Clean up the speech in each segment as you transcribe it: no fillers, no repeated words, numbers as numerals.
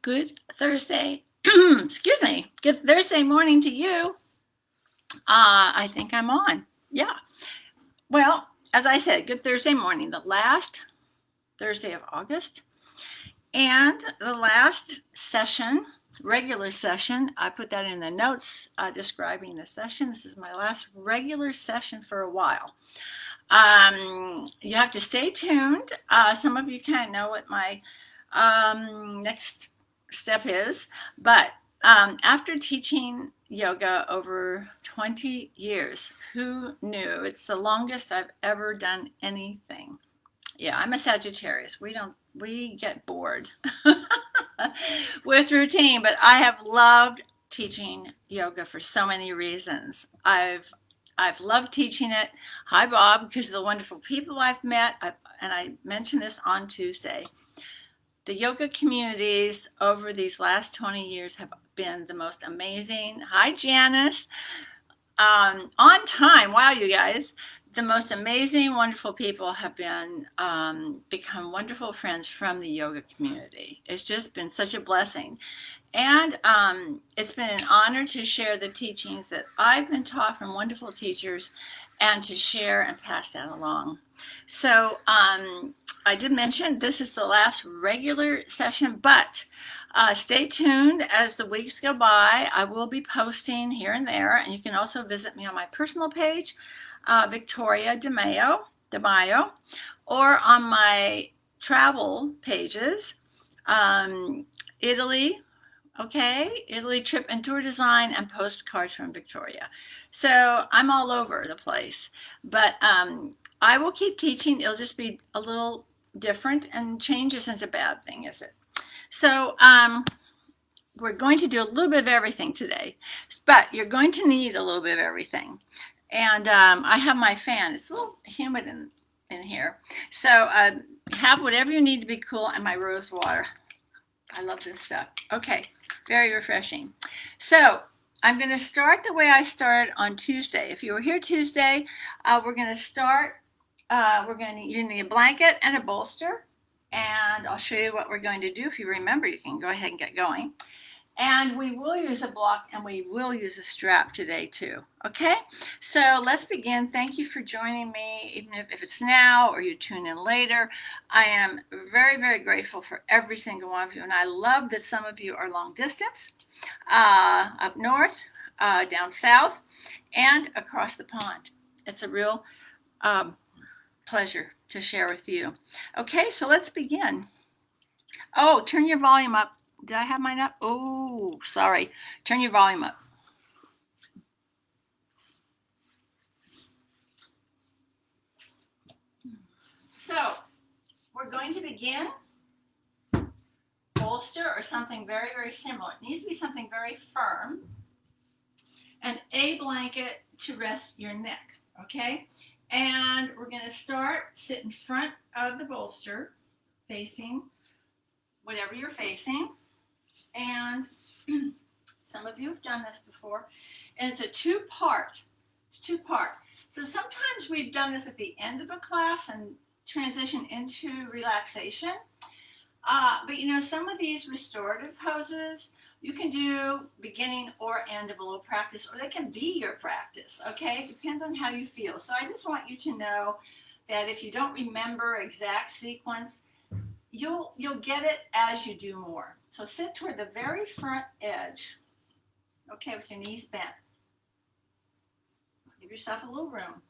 Good Thursday. Excuse me. Good Thursday morning to you. I think I'm on. Yeah. Well, as I said, good Thursday morning, the last Thursday of August. And the last session, regular session, I put that in the notes describing the session. This is my last regular session for a while. You have to stay tuned. Some of you kind of know what my next step is, but after teaching yoga over 20 years, who knew? It's the longest I've ever done anything. Yeah, I'm a Sagittarius. We get bored with routine, but I have loved teaching yoga for so many reasons. I've loved teaching it. Hi, Bob, because of the wonderful people I've met. And I mentioned this on Tuesday. The yoga communities over these last 20 years have been the most amazing. Hi, Janice. On time. Wow, you guys. The most amazing, wonderful people have been become wonderful friends from the yoga community. It's just been such a blessing. And it's been an honor to share the teachings that I've been taught from wonderful teachers and to share and pass that along. So I did mention this is the last regular session, but stay tuned as the weeks go by. I will be posting here and there, and you can also visit me on my personal page, Victoria DeMaio, or on my travel pages, Italy, Italy trip and tour design and postcards from Victoria. So I'm all over the place, but I will keep teaching. It'll just be a little different, and change isn't a bad thing, is it? So we're going to do a little bit of everything today, but you're going to need a little bit of everything. And I have my fan. It's a little humid in here. So have whatever you need to be cool, and my rose water. I love this stuff. Okay, very refreshing. So I'm going to start the way I started on Tuesday. If you were here Tuesday, we're going to start. You need a blanket and a bolster, and I'll show you what we're going to do. If you remember, you can go ahead and get going. And we will use a block, and we will use a strap today too. Okay, so let's begin. Thank you for joining me, even if it's now or you tune in later. I am very, very grateful for every single one of you, and I love that some of you are long distance, up north, down south, and across the pond. It's a real pleasure to share with you. Okay, so let's begin. Oh, turn your volume up. Did I have mine up? Oh, sorry. Turn your volume up. So, we're going to begin bolster or something very, very similar. It needs to be something very firm, and a blanket to rest your neck, okay? And we're going to start, sit in front of the bolster, facing whatever you're facing. And some of you have done this before. And it's a two-part. It's two-part. So sometimes we've done this at the end of a class and transition into relaxation. But you know, some of these restorative poses, you can do beginning or end of a little practice, or they can be your practice, okay? It depends on how you feel. So I just want you to know that if you don't remember exact sequence, you'll get it as you do more. So sit toward the very front edge, okay, with your knees bent. Give yourself a little room.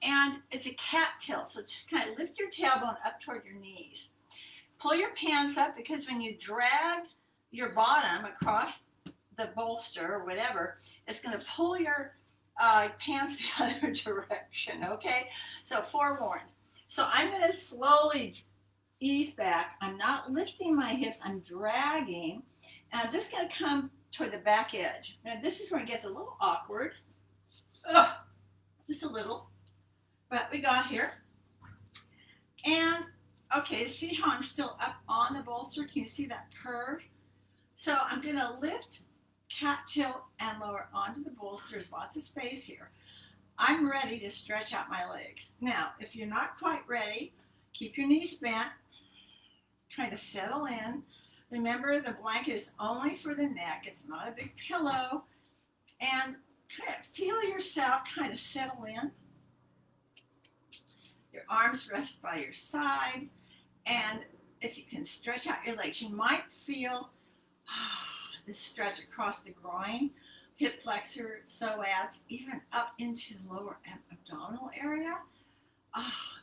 And it's a cat tilt, so kind of lift your tailbone up toward your knees. Pull your pants up, because when you drag your bottom across the bolster or whatever, it's going to pull your pants the other direction, okay? So forewarned. So I'm going to slowly ease back. I'm not lifting my hips, I'm dragging, and I'm just going to come toward the back edge. Now this is where it gets a little awkward. Ugh, just a little, but we got here. And okay, see how I'm still up on the bolster? Can you see that curve? So I'm going to lift, cat tilt, and lower onto the bolster. There's lots of space here. I'm ready to stretch out my legs. Now, if you're not quite ready, keep your knees bent, kind of settle in, Remember, the blanket is only for the neck. It's not a big pillow. And kind of feel yourself kind of settle in. Your arms rest by your side. And if you can stretch out your legs, you might feel this stretch across the groin, hip flexor, psoas, even up into the lower abdominal area.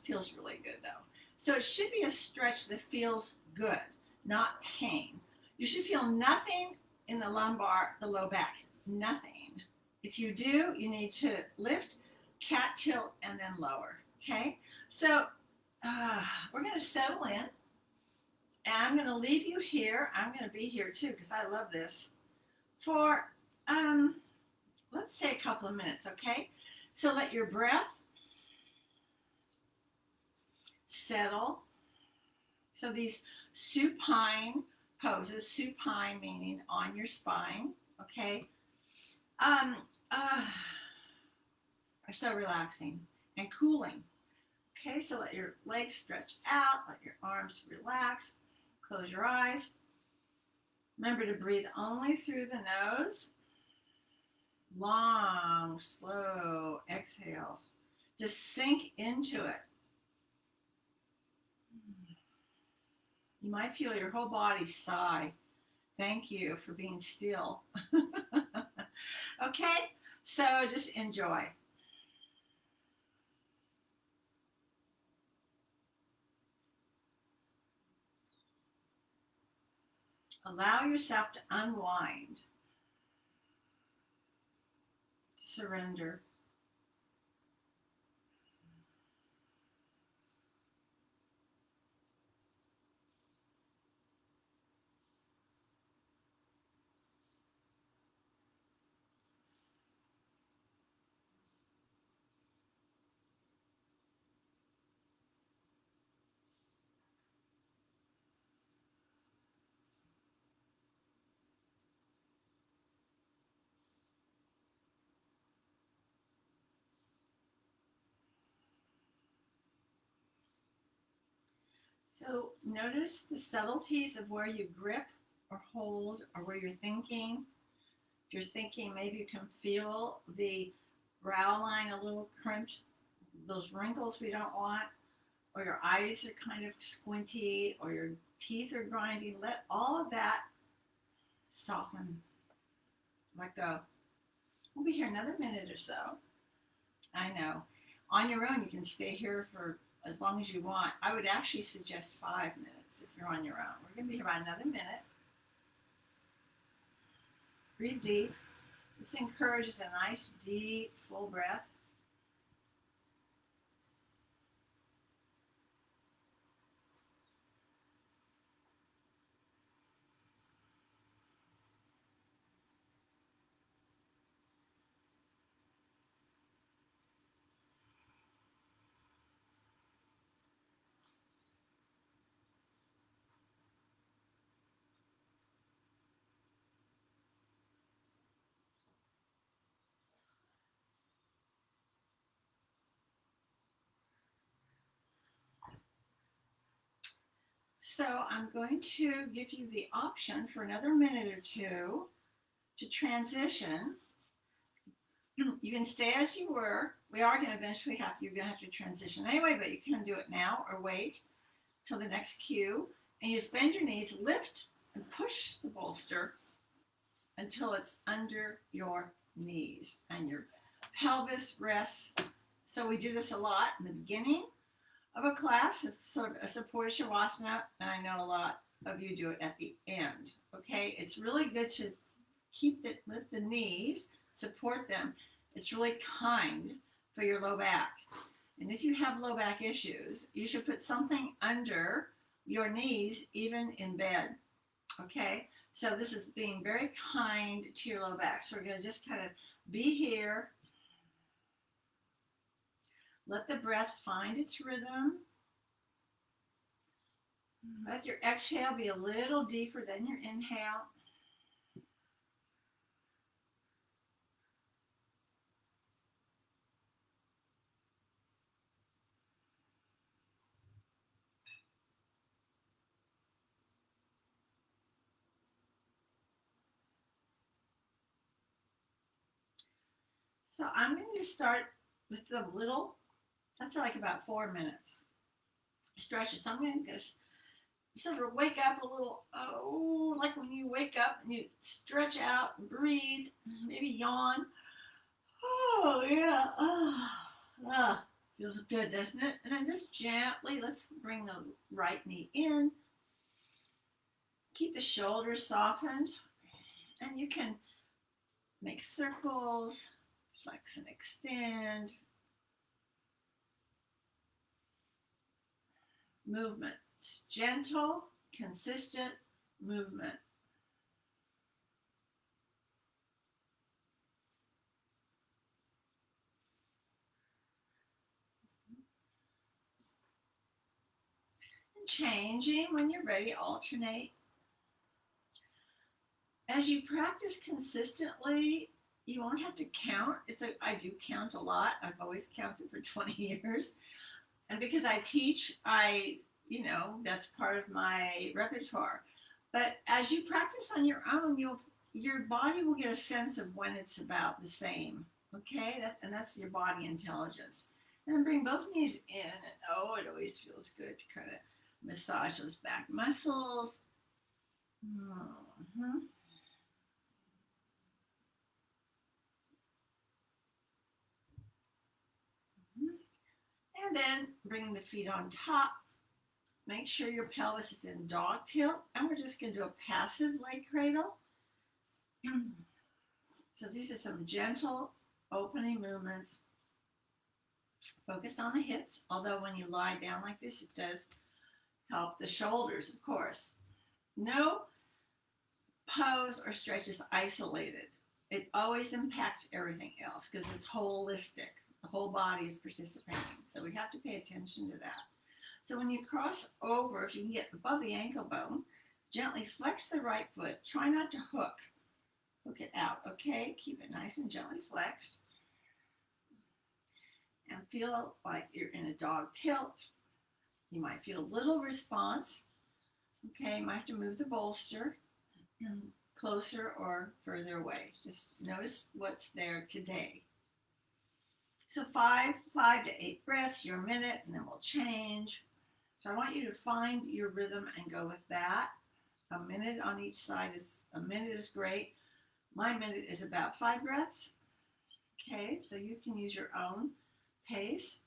Feels really good though. So it should be a stretch that feels good, not pain. You should feel nothing in the lumbar, the low back, nothing. If you do, you need to lift, cat tilt, and then lower. Okay? So we're going to settle in. And I'm going to leave you here. I'm going to be here too because I love this for, let's say a couple of minutes, okay? So let your breath settle. So these supine poses, supine meaning on your spine, okay, are so relaxing and cooling. Okay, so let your legs stretch out, let your arms relax, close your eyes. Remember to breathe only through the nose. Long, slow exhales. Just sink into it. You might feel your whole body sigh. Thank you for being still. Okay, so just enjoy. Allow yourself to unwind, to surrender. So notice the subtleties of where you grip or hold or where you're thinking. If you're thinking, maybe you can feel the brow line a little crimped, those wrinkles we don't want, or your eyes are kind of squinty, or your teeth are grinding. Let all of that soften. Let go. We'll be here another minute or so. I know. On your own, you can stay here for as long as you want. I would actually suggest 5 minutes if you're on your own. We're going to be here about another minute. Breathe deep. This encourages a nice, deep, full breath. So I'm going to give you the option for another minute or two to transition. You can stay as you were. We are going to eventually you're going to have to transition anyway, but you can do it now or wait till the next cue. And you just bend your knees, lift and push the bolster until it's under your knees and your pelvis rests. So we do this a lot in the beginning of a class. It's sort of a supported shavasana, and I know a lot of you do it at the end. Okay, it's really good to lift the knees, support them. It's really kind for your low back. And if you have low back issues, you should put something under your knees, even in bed. Okay, so this is being very kind to your low back. So we're going to just kind of be here. Let the breath find its rhythm. Let your exhale be a little deeper than your inhale. So I'm going to start with the little, that's like about 4 minutes stretches. So I'm going to just sort of wake up a little, oh, like when you wake up and you stretch out and breathe, maybe yawn. Oh, yeah. Feels good, doesn't it? And then just gently, let's bring the right knee in. Keep the shoulders softened. And you can make circles, flex and extend. Movement. It's gentle, consistent movement. And changing when you're ready, alternate. As you practice consistently, you won't have to count. I do count a lot. I've always counted for 20 years. And because I teach, that's part of my repertoire. But as you practice on your own, your body will get a sense of when it's about the same. Okay? And that's your body intelligence. And then bring both knees in. And it always feels good to kind of massage those back muscles. Mm-hmm. And then bring the feet on top. Make sure your pelvis is in dog tilt. And we're just going to do a passive leg cradle. So these are some gentle opening movements. Focus on the hips, although when you lie down like this, it does help the shoulders, of course. No pose or stretch is isolated. It always impacts everything else because it's holistic. The whole body is participating. So we have to pay attention to that. So when you cross over, if you can get above the ankle bone, gently flex the right foot. Try not to hook. Hook it out, okay? Keep it nice and gently flexed. And feel like you're in a dog tilt. You might feel a little response. Okay, you might have to move the bolster closer or further away. Just notice what's there today. So 5 to 8 breaths, your minute, and then we'll change. So I want you to find your rhythm and go with that. A minute on each side a minute is great. My minute is about 5 breaths. Okay, so you can use your own pace.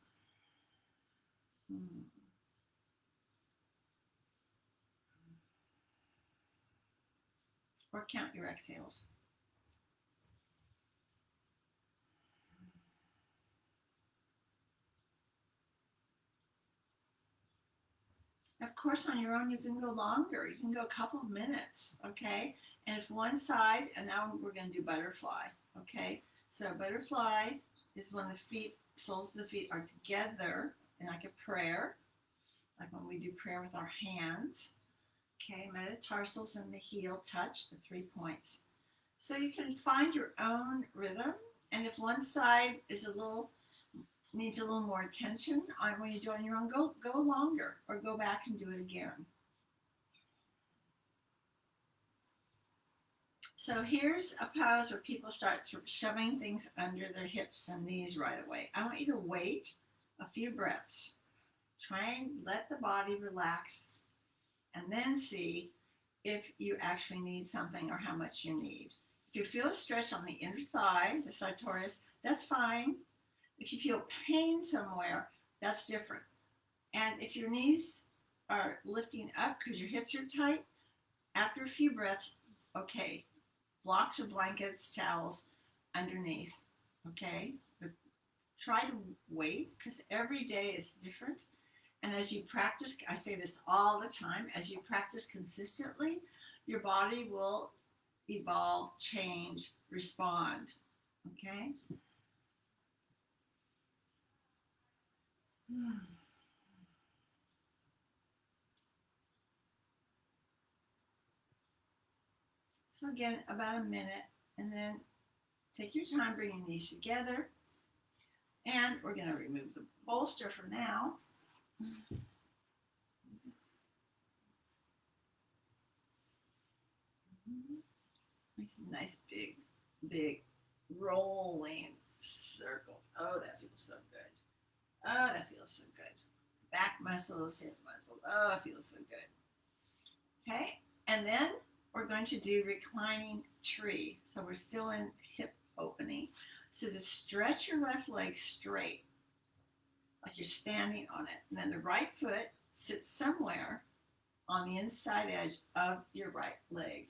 Or count your exhales. Of course, on your own, you can go longer. You can go a couple of minutes, okay? And if one side, and now we're going to do butterfly, okay? So butterfly is when the soles of the feet are together in like a prayer, like when we do prayer with our hands, okay? Metatarsals and the heel touch, the 3 points. So you can find your own rhythm, and if one side needs a little more attention when you do it on your own, go longer or go back and do it again. So here's a pose where people start shoving things under their hips and knees right away. I want you to wait a few breaths. Try and let the body relax and then see if you actually need something or how much you need. If you feel a stretch on the inner thigh, the sartorius, that's fine. If you feel pain somewhere, that's different. And if your knees are lifting up because your hips are tight, after a few breaths, okay, blocks or blankets, towels underneath, okay? But try to wait because every day is different. And as you practice, I say this all the time, as you practice consistently, your body will evolve, change, respond, okay? So again, about a minute, and then take your time bringing these together. And we're going to remove the bolster for now. Nice big rolling circles. Oh, that feels so good. Oh, that feels so good. Back muscles, hip muscles. Oh, it feels so good. Okay, and then we're going to do reclining tree. So we're still in hip opening. So just stretch your left leg straight, like you're standing on it. And then the right foot sits somewhere on the inside edge of your right leg.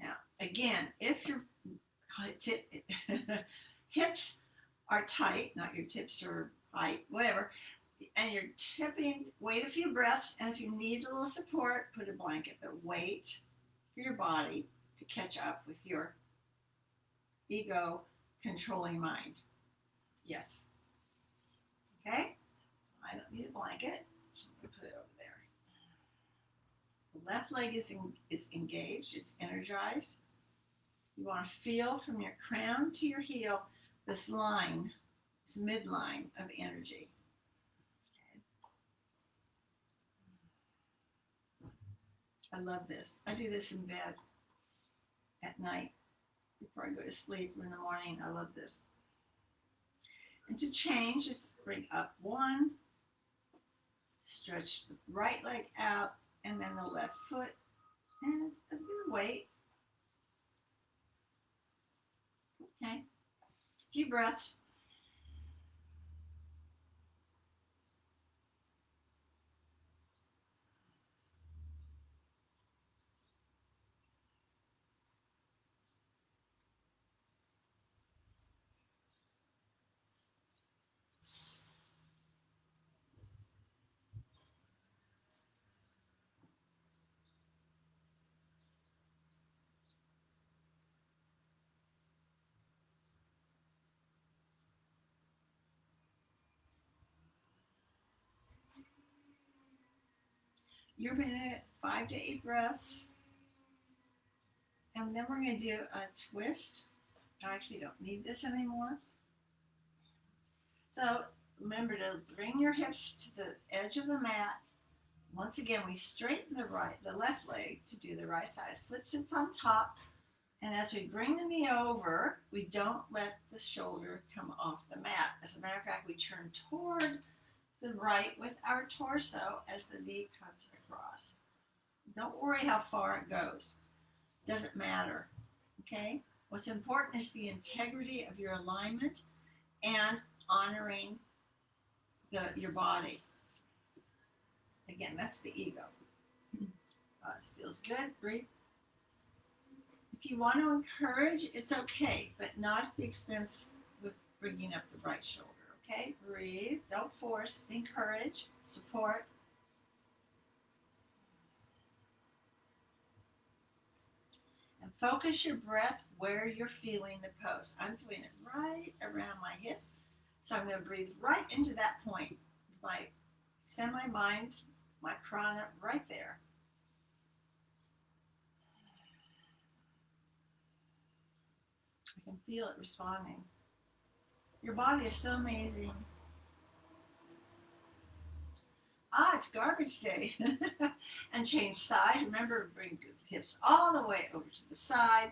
Now, again, if your hips are tight, not your tips are height, whatever, and you're tipping, wait a few breaths, and if you need a little support, put a blanket, but wait for your body to catch up with your ego controlling mind. Yes. Okay? So I don't need a blanket, so I'm going to put it over there. The left leg is engaged, it's energized. You want to feel from your crown to your heel this line, this midline of energy. I love this. I do this in bed at night before I go to sleep or in the morning. I love this. And to change, just bring up one, stretch the right leg out, and then the left foot, and a bit of weight. Okay, a few breaths. You're going to 5 to 8 breaths. And then we're going to do a twist. I actually don't need this anymore. So remember to bring your hips to the edge of the mat. Once again, we straighten the left leg to do the right side. Foot sits on top. And as we bring the knee over, we don't let the shoulder come off the mat. As a matter of fact, we turn toward the right with our torso as the knee comes across. Don't worry how far it goes. Doesn't matter. Okay? What's important is the integrity of your alignment and honoring your body. Again, that's the ego. This feels good. Breathe. If you want to encourage, it's okay, but not at the expense of bringing up the right shoulder. Okay? Breathe. Don't force. Encourage. Support. And focus your breath where you're feeling the pose. I'm feeling it right around my hip. So I'm going to breathe right into that point. Send my mind, my prana right there. I can feel it responding. Your body is so amazing. It's garbage day. And change side. Remember, bring the hips all the way over to the side.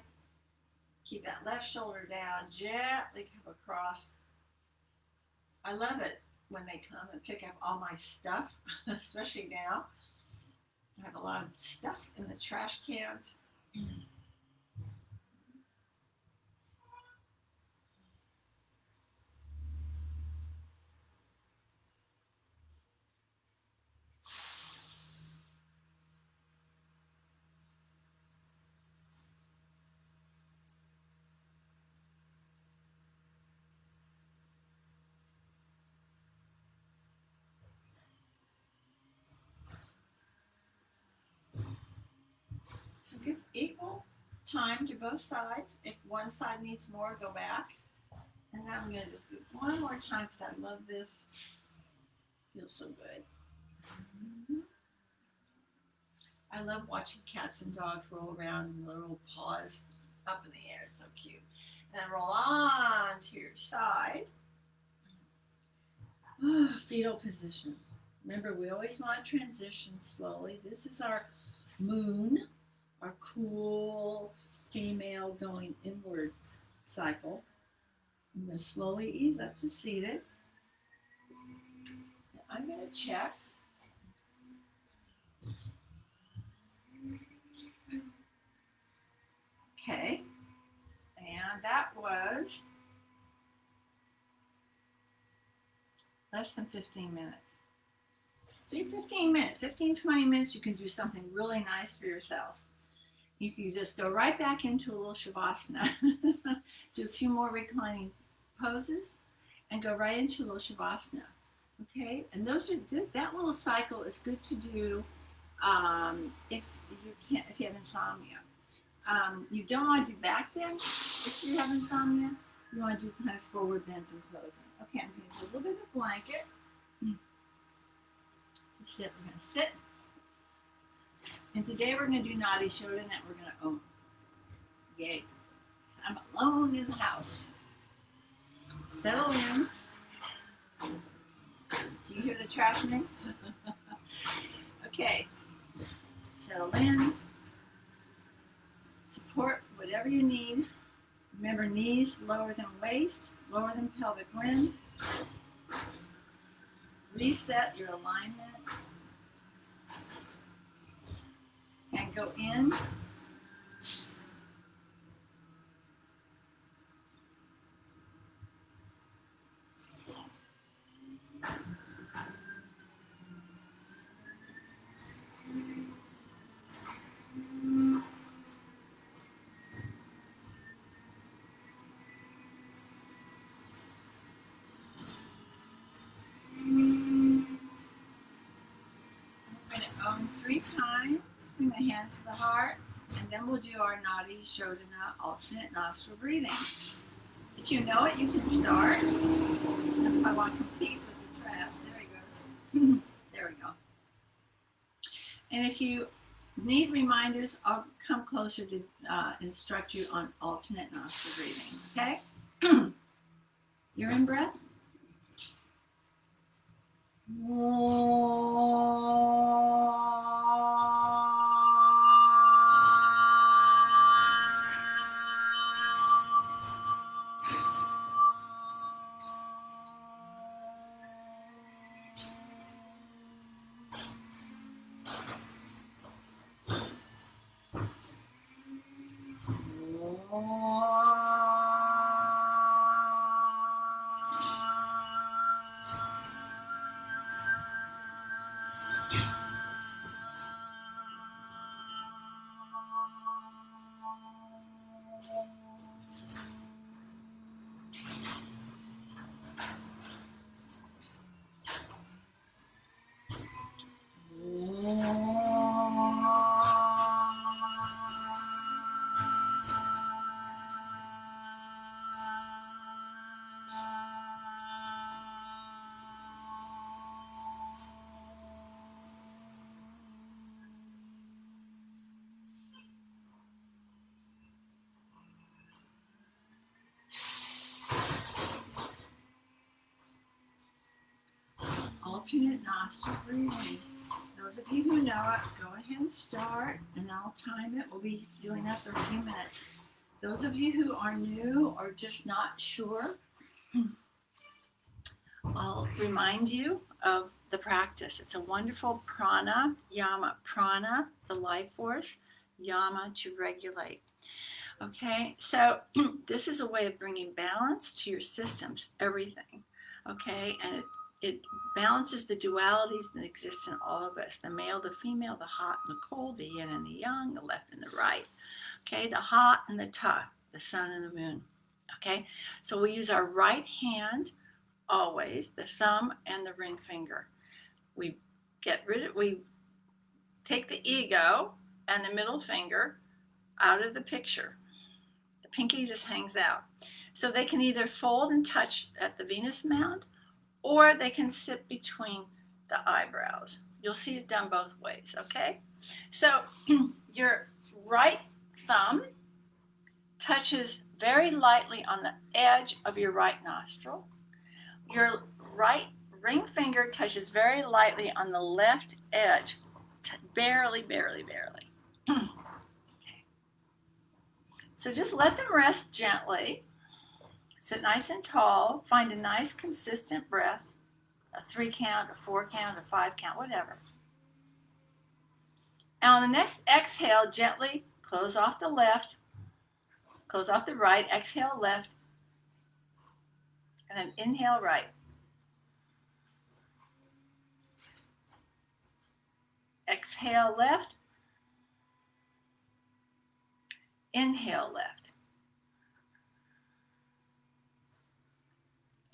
Keep that left shoulder down. Gently come across. I love it when they come and pick up all my stuff, especially now. I have a lot of stuff in the trash cans. So give equal time to both sides. If one side needs more, go back. And then I'm going to just do one more time because I love this. Feels so good. I love watching cats and dogs roll around and the little paws up in the air. It's so cute. And then roll on to your side. Fetal position. Remember, we always want to transition slowly. This is our moon, our cool female going inward. cycle. I'm going to slowly ease up to seated. I'm going to check. Okay, and that was less than 15 minutes. So 15 minutes, 20 minutes, you can do something really nice for yourself. You can just go right back into a little Shavasana, do a few more reclining poses, and go right into a little Shavasana. Okay, and those are that little cycle is good to do if you have insomnia. You don't want to do back bends if you have insomnia. You want to do kind of forward bends and closing. Okay, I'm going to do a little bit of blanket. To sit, we're going to sit. And today we're going to do Nadi Shodhana and we're going to Om. Yay. Because I'm alone in the house. Settle in. Do you hear the trashing? Okay. Settle in. Support whatever you need. Remember, knees lower than waist, lower than pelvic rim. Reset your alignment. And go in. Om 3 times, bring the hands to the heart, and then we'll do our Nadi Shodhana alternate nostril breathing. If you know it, you can start. If I want to complete with the traps, there he goes. There we go. And if you need reminders, I'll come closer to instruct you on alternate nostril breathing, okay? You're in breath? Alternate nostril breathing. Those of you who know it, go ahead and start, and I'll time it. We'll be doing that for a few minutes. Those of you who are new or just not sure, I'll remind you of the practice. It's a wonderful prana, yama. Prana, the life force, yama, to regulate. Okay, so this is a way of bringing balance to your systems, everything. Okay, and it balances the dualities that exist in all of us, the male, the female, the hot and the cold, the yin and the yang, the left and the right. Okay, the hot and the tough, the sun and the moon. Okay, so we use our right hand always, the thumb and the ring finger. We take the ego and the middle finger out of the picture. The pinky just hangs out. So they can either fold and touch at the Venus mount, or they can sit between the eyebrows. You'll see it done both ways, okay? So your right thumb touches very lightly on the edge of your right nostril. Your right ring finger touches very lightly on the left edge, barely, barely, barely. Okay. So just let them rest gently. Sit nice and tall. Find a nice consistent breath. A 3 count, a 4 count, a 5 count, whatever. And on the next exhale, gently close off the left, close off the right, exhale left, and then inhale right. Exhale left, inhale left.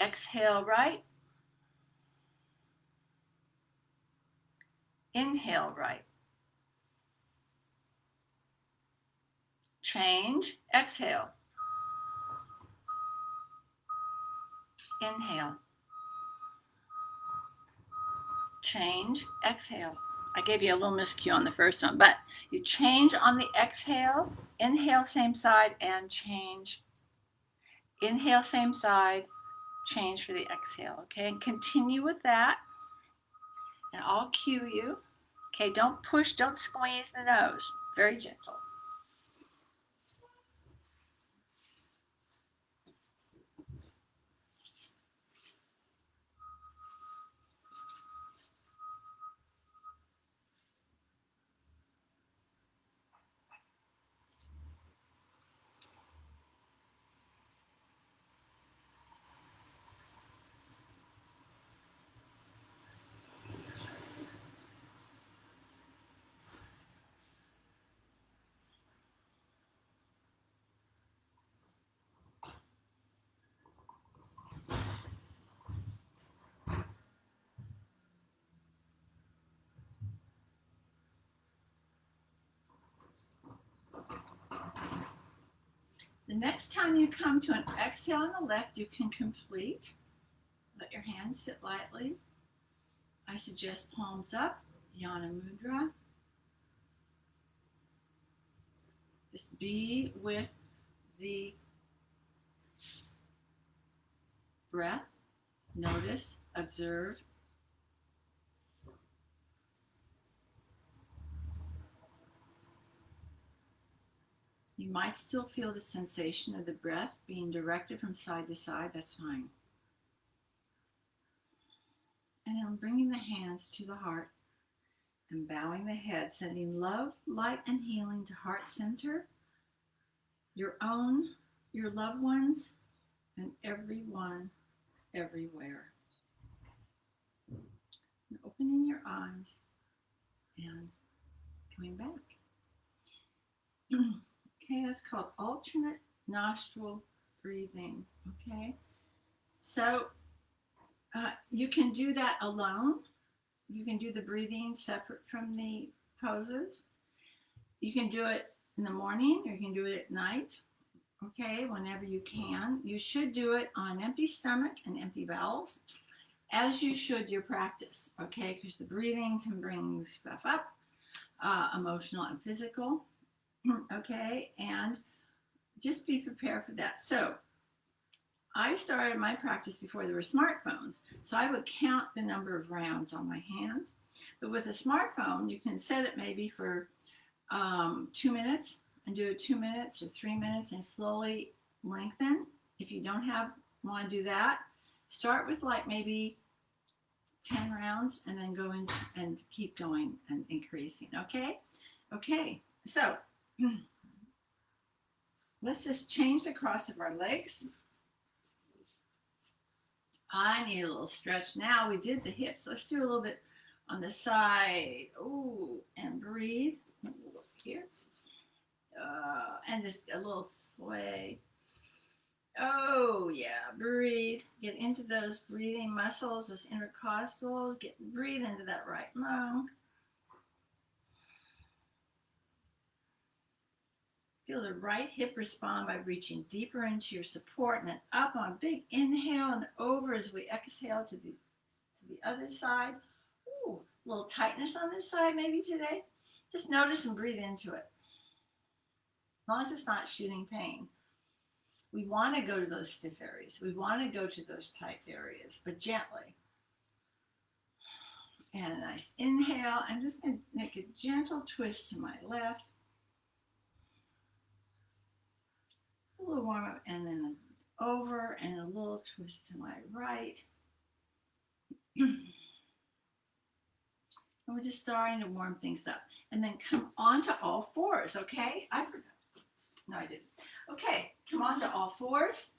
Exhale right, inhale right. Change, exhale. Inhale. Change, exhale. I gave you a little miscue on the first one, but you change on the exhale, inhale same side, and change. Inhale same side, change for the exhale, okay? And continue with that, and I'll cue you. Okay, don't push, don't squeeze the nose. Very gentle. The next time you come to an exhale on the left, you can complete. Let your hands sit lightly. I suggest palms up, Yana Mudra. Just be with the breath. Notice, observe. You might still feel the sensation of the breath being directed from side to side. That's fine. And then bringing the hands to the heart and bowing the head, sending love, light, and healing to heart center, your own, your loved ones, and everyone, everywhere. And opening your eyes and coming back. Okay, that's called alternate nostril breathing. Okay, so you can do that alone. You can do the breathing separate from the poses. You can do it in the morning, or you can do it at night. Okay, whenever you can. You should do it on an empty stomach and empty bowels, as you should your practice. Okay, because the breathing can bring stuff up, emotional and physical. Okay, and just be prepared for that. So I started my practice before there were smartphones, so I would count the number of rounds on my hands. But with a smartphone, you can set it maybe for 2 minutes and do it 2 minutes or 3 minutes and slowly lengthen. If you don't want to do that, start with like maybe 10 rounds and then go in and keep going and increasing. Okay, so let's just change the cross of our legs. I need a little stretch now. We did the hips. Let's do a little bit on the side. Ooh, and breathe. Look here. And just a little sway. Oh, yeah, breathe. Get into those breathing muscles, those intercostals. Breathe into that right lung. Feel the right hip respond by reaching deeper into your support, and then up on a big inhale and over as we exhale to the other side. Ooh, a little tightness on this side maybe today. Just notice and breathe into it. As long as it's not shooting pain. We want to go to those stiff areas. We want to go to those tight areas, but gently. And a nice inhale. I'm just going to make a gentle twist to my left. Just a little warm up, and then over and a little twist to my right. And we're just starting to warm things up. And then come on to all fours, okay? I forgot. No, I didn't. Okay, come on to all fours.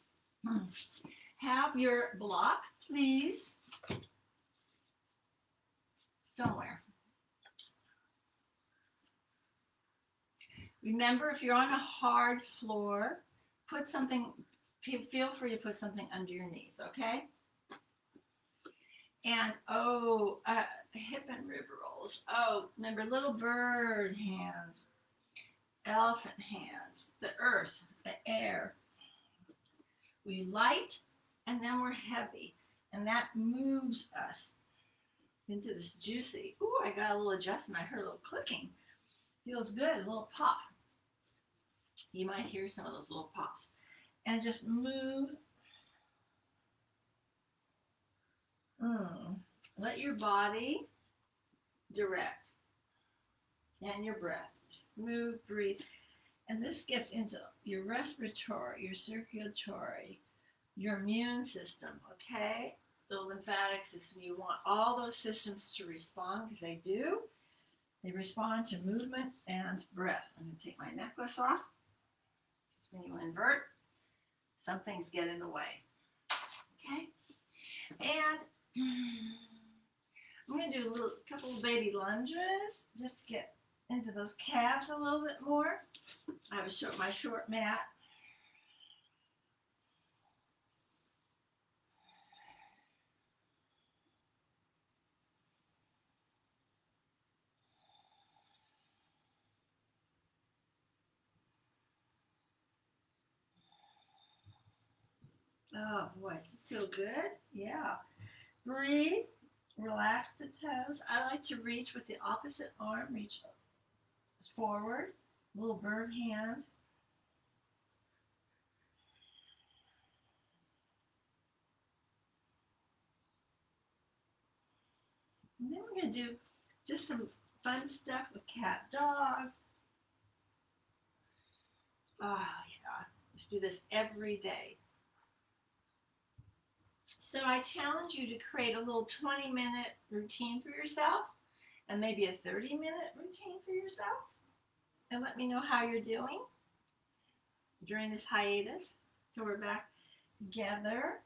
Have your block, please, somewhere. Remember, if you're on a hard floor, put something, feel free to put something under your knees, okay? And, hip and rib rolls. Oh, remember, little bird hands, elephant hands, the earth, the air. We light, and then we're heavy. And that moves us into this juicy. Ooh, I got a little adjustment. I heard a little clicking. Feels good, a little pop. You might hear some of those little pops. And just move. Let your body direct. And your breath. Just move, breathe. And this gets into your respiratory, your circulatory, your immune system, okay? The lymphatic system. You want all those systems to respond, because they do. They respond to movement and breath. I'm going to take my necklace off. When you invert, some things get in the way. Okay? And I'm going to do a couple of baby lunges just to get into those calves a little bit more. I have my short mat. Oh boy, feel good? Yeah. Breathe. Relax the toes. I like to reach with the opposite arm. Reach forward. Little bird hand. And then we're going to do just some fun stuff with cat dog. Oh yeah. Let's do this every day. So I challenge you to create a little 20-minute routine for yourself, and maybe a 30-minute routine for yourself, and let me know how you're doing during this hiatus till we're back together.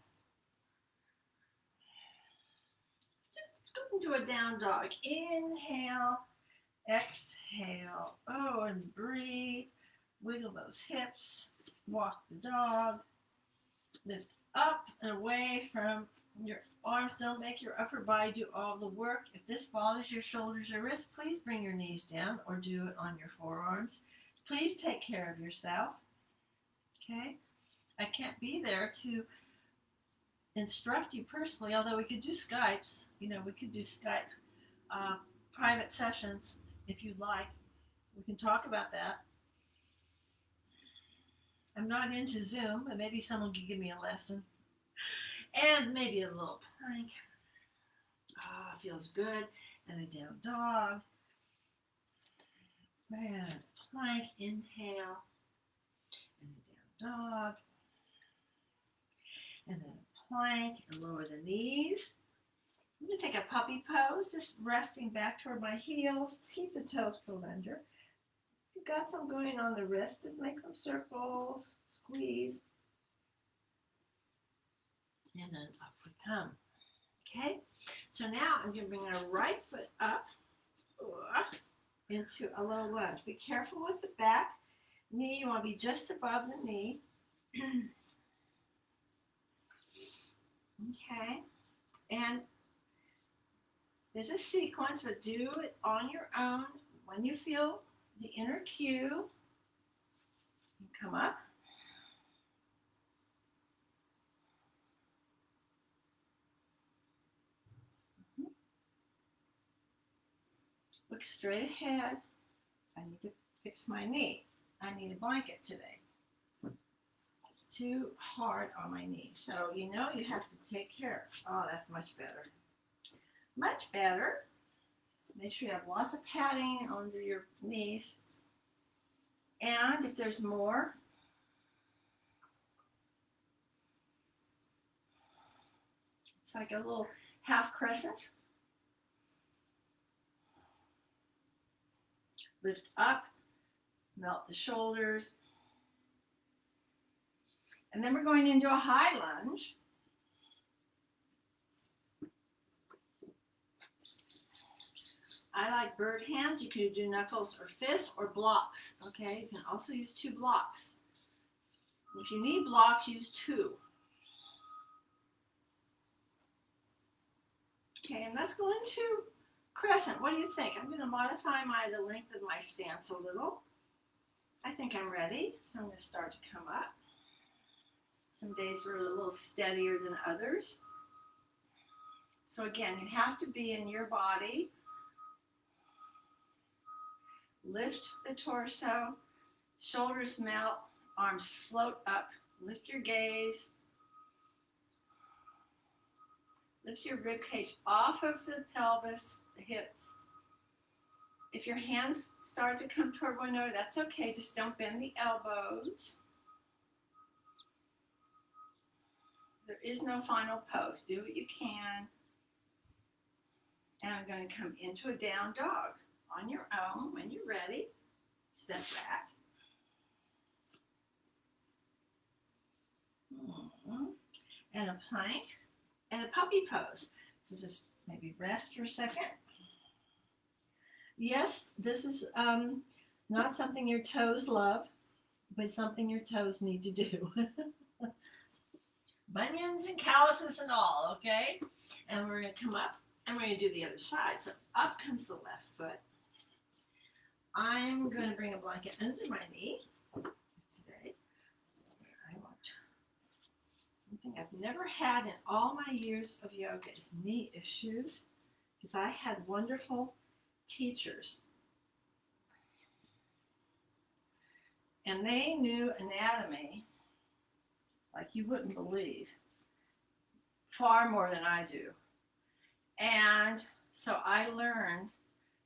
Let's go into a down dog. Inhale, exhale. Oh, and breathe. Wiggle those hips. Walk the dog. Lift up and away from your arms. Don't make your upper body do all the work. If this bothers your shoulders or wrists, please bring your knees down or do it on your forearms. Please take care of yourself. Okay? I can't be there to instruct you personally, although we could do Skypes. We could do Skype private sessions if you'd like. We can talk about that. I'm not into Zoom, but maybe someone can give me a lesson. And maybe a little plank. Feels good. And a down dog. And plank, inhale. And a down dog. And then a plank, and lower the knees. I'm going to take a puppy pose, just resting back toward my heels. Keep the toes pulled under. If you've got some going on the wrist, just make some circles, squeeze. And then up we come. Okay, so now I'm going to bring our right foot up into a low lunge. Be careful with the back knee. You want to be just above the knee. Okay, and there's a sequence, but do it on your own. When you feel the inner cue, you come up. Look straight ahead. I need to fix my knee. I need a blanket today. It's too hard on my knee. So you have to take care. Oh, that's much better. Much better. Make sure you have lots of padding under your knees. And if there's more, It's like a little half crescent. Lift up, melt the shoulders. And then we're going into a high lunge. I like bird hands. You can do knuckles or fists or blocks, okay? You can also use 2 blocks. If you need blocks, use 2. Okay, and let's go into crescent. What do you think? I'm going to modify the length of my stance a little. I think I'm ready, so I'm going to start to come up. Some days are a little steadier than others. So again, you have to be in your body. Lift the torso, shoulders melt, arms float up. Lift your gaze. Lift your rib cage off of the pelvis, the hips. If your hands start to come toward one another, that's okay. Just don't bend the elbows. There is no final pose. Do what you can. And I'm going to come into a down dog on your own. When you're ready, step back. And a plank and a puppy pose. So just maybe rest for a second. Yes, this is not something your toes love, but something your toes need to do. Bunions and calluses and all, okay? And we're going to come up and we're going to do the other side. So up comes the left foot. I'm going to bring a blanket under my knee today. I want something I've never had in all my years of yoga is knee issues, because I had wonderful teachers. And they knew anatomy like you wouldn't believe, far more than I do. And so I learned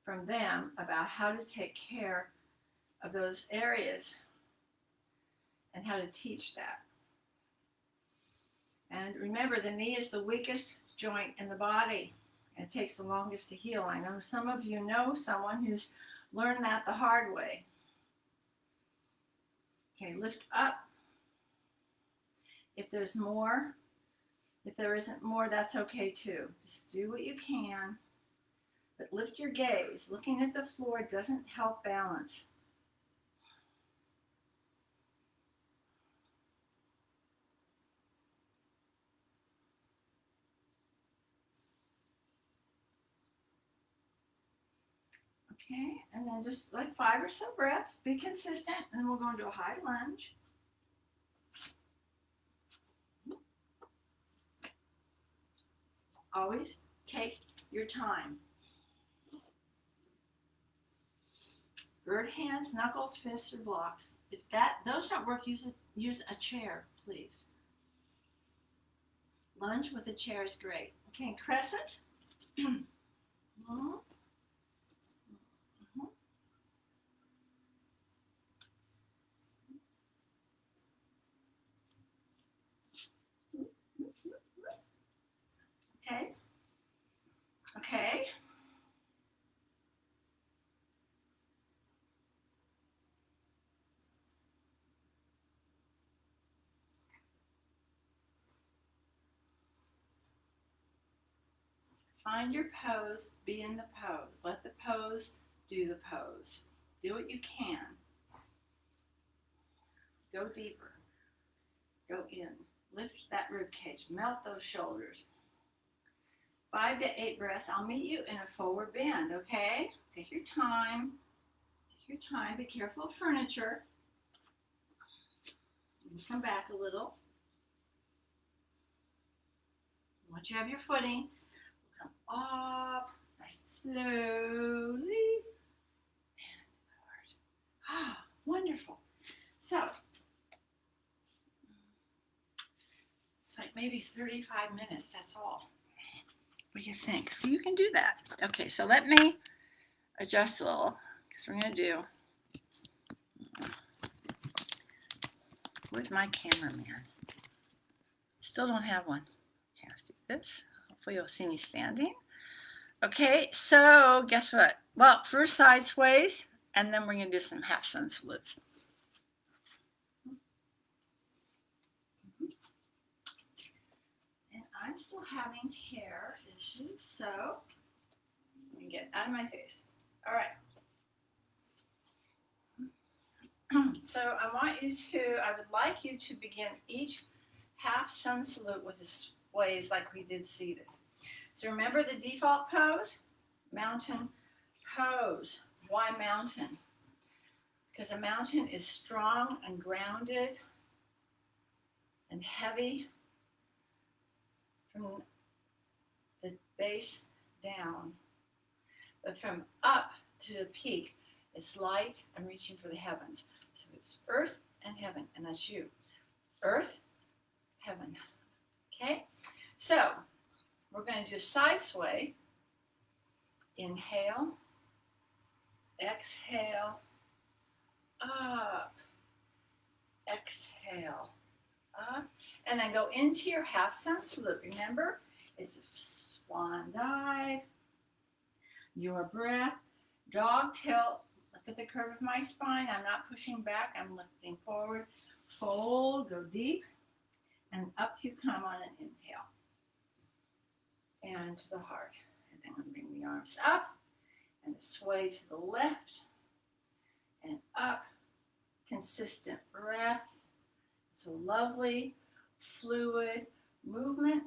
from them about how to take care of those areas and how to teach that. And remember, the knee is the weakest joint in the body. It takes the longest to heal. I know some of you know someone who's learned that the hard way. Okay, lift up. If there's more, if there isn't more, that's okay too. Just do what you can, but lift your gaze. Looking at the floor doesn't help balance. Okay, and then just like 5 or so breaths, be consistent, and then we'll go into a high lunge. Always take your time. Bird hands, knuckles, fists, or blocks. If those don't work, use a chair, please. Lunge with a chair is great. Okay, and crescent. Okay. Okay. Find your pose, be in the pose. Let the pose do the pose. Do what you can. Go deeper. Go in. Lift that rib cage. Melt those shoulders. 5 to 8 breaths. I'll meet you in a forward bend, okay? Take your time. Take your time. Be careful of furniture. Come back a little. Once you have your footing, come up, nice and slowly, and forward. Ah, wonderful. So, it's like maybe 35 minutes, that's all. What do you think? So you can do that. Okay, so let me adjust a little, because we're going to do, where's my cameraman? Still don't have one. Okay, let's do this. Hopefully you'll see me standing. Okay, so guess what? Well, first side sways, and then we're going to do some half sun salutes. And I'm still having hair issues, so let me get out of my face. All right. So I would like you to begin each half sun salute with a sways like we did seated. So remember the default pose? Mountain pose. Why mountain? Because a mountain is strong and grounded and heavy from the base down. But from up to the peak, it's light and reaching for the heavens. So it's earth and heaven, and that's you. Earth, heaven. Okay? So we're going to do a side sway. Inhale, exhale, up, exhale, up, and then go into your half sun salute. Remember, it's a swan dive, your breath, dog tilt. Look at the curve of my spine. I'm not pushing back. I'm lifting forward. Fold, go deep, and up you come on an inhale. And to the heart. And then I'm going to bring the arms up and sway to the left and up. Consistent breath. It's a lovely, fluid movement.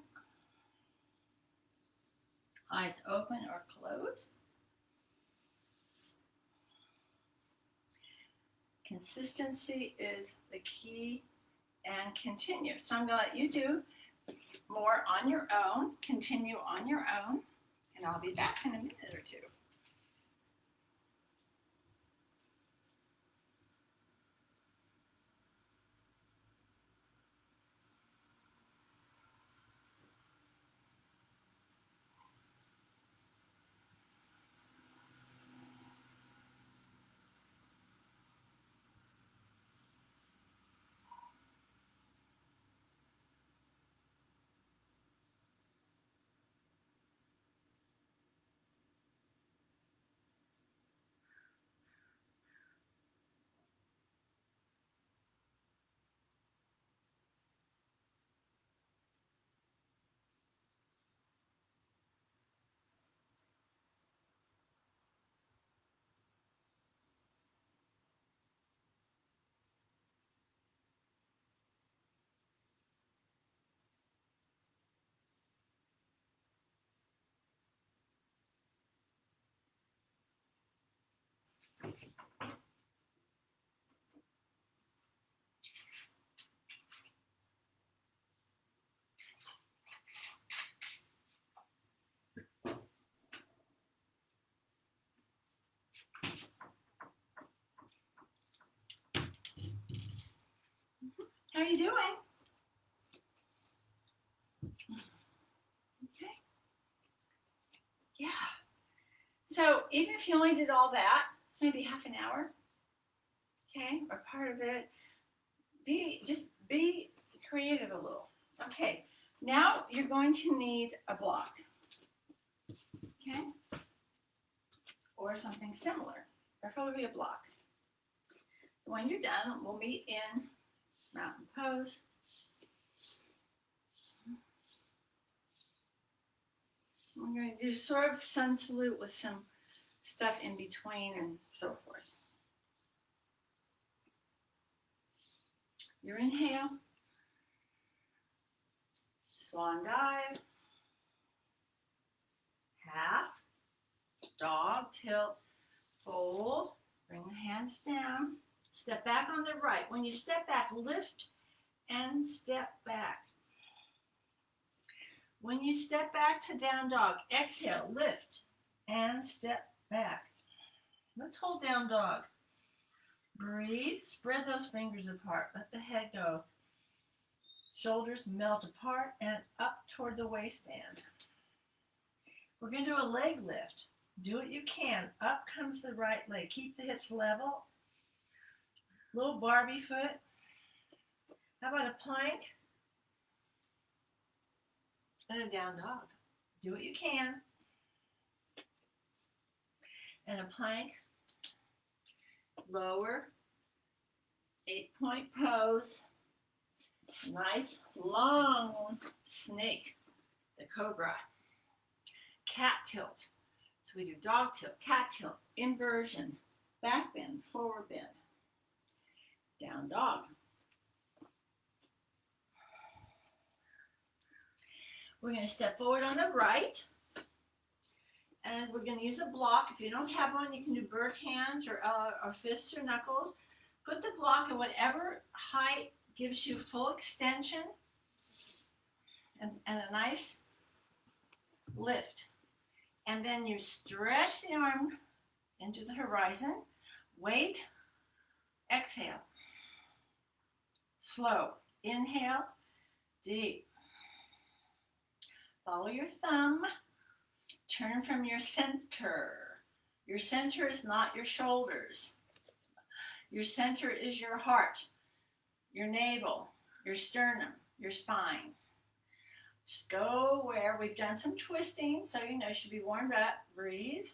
Eyes open or closed. Consistency is the key, and continue. So I'm going to let you do more on your own, continue on your own, and I'll be back in a minute or two. How are you doing? Okay. Yeah. So even if you only did all that, it's maybe half an hour, okay, or part of it, just be creative a little. Okay, now you're going to need a block, okay, or something similar, preferably a block. When you're done, we'll meet in mountain pose. We're going to do sort of sun salute with some stuff in between and so forth. Your inhale, swan dive, half, dog tilt, fold, bring the hands down, step back on the right. When you step back, lift and step back. When you step back to down dog, exhale, lift and step back. Let's hold down dog. Breathe, spread those fingers apart, let the head go. Shoulders melt apart and up toward the waistband. We're going to do a leg lift. Do what you can. Up comes the right leg. Keep the hips level. Little Barbie foot. How about a plank? And a down dog. Do what you can. And a plank. Lower. 8-point pose. Nice long snake. The cobra. Cat tilt. So we do dog tilt, cat tilt, inversion, back bend, forward bend, down dog. We're going to step forward on the right, and we're going to use a block. If you don't have one, you can do bird hands or fists or knuckles. Put the block at whatever height gives you full extension and a nice lift. And then you stretch the arm into the horizon. Wait. Exhale. Slow. Inhale. Deep. Follow your thumb. Turn from your center. Your center is not your shoulders. Your center is your heart, your navel, your sternum, your spine. Just go where we've done some twisting, so you know you should be warmed up. Breathe.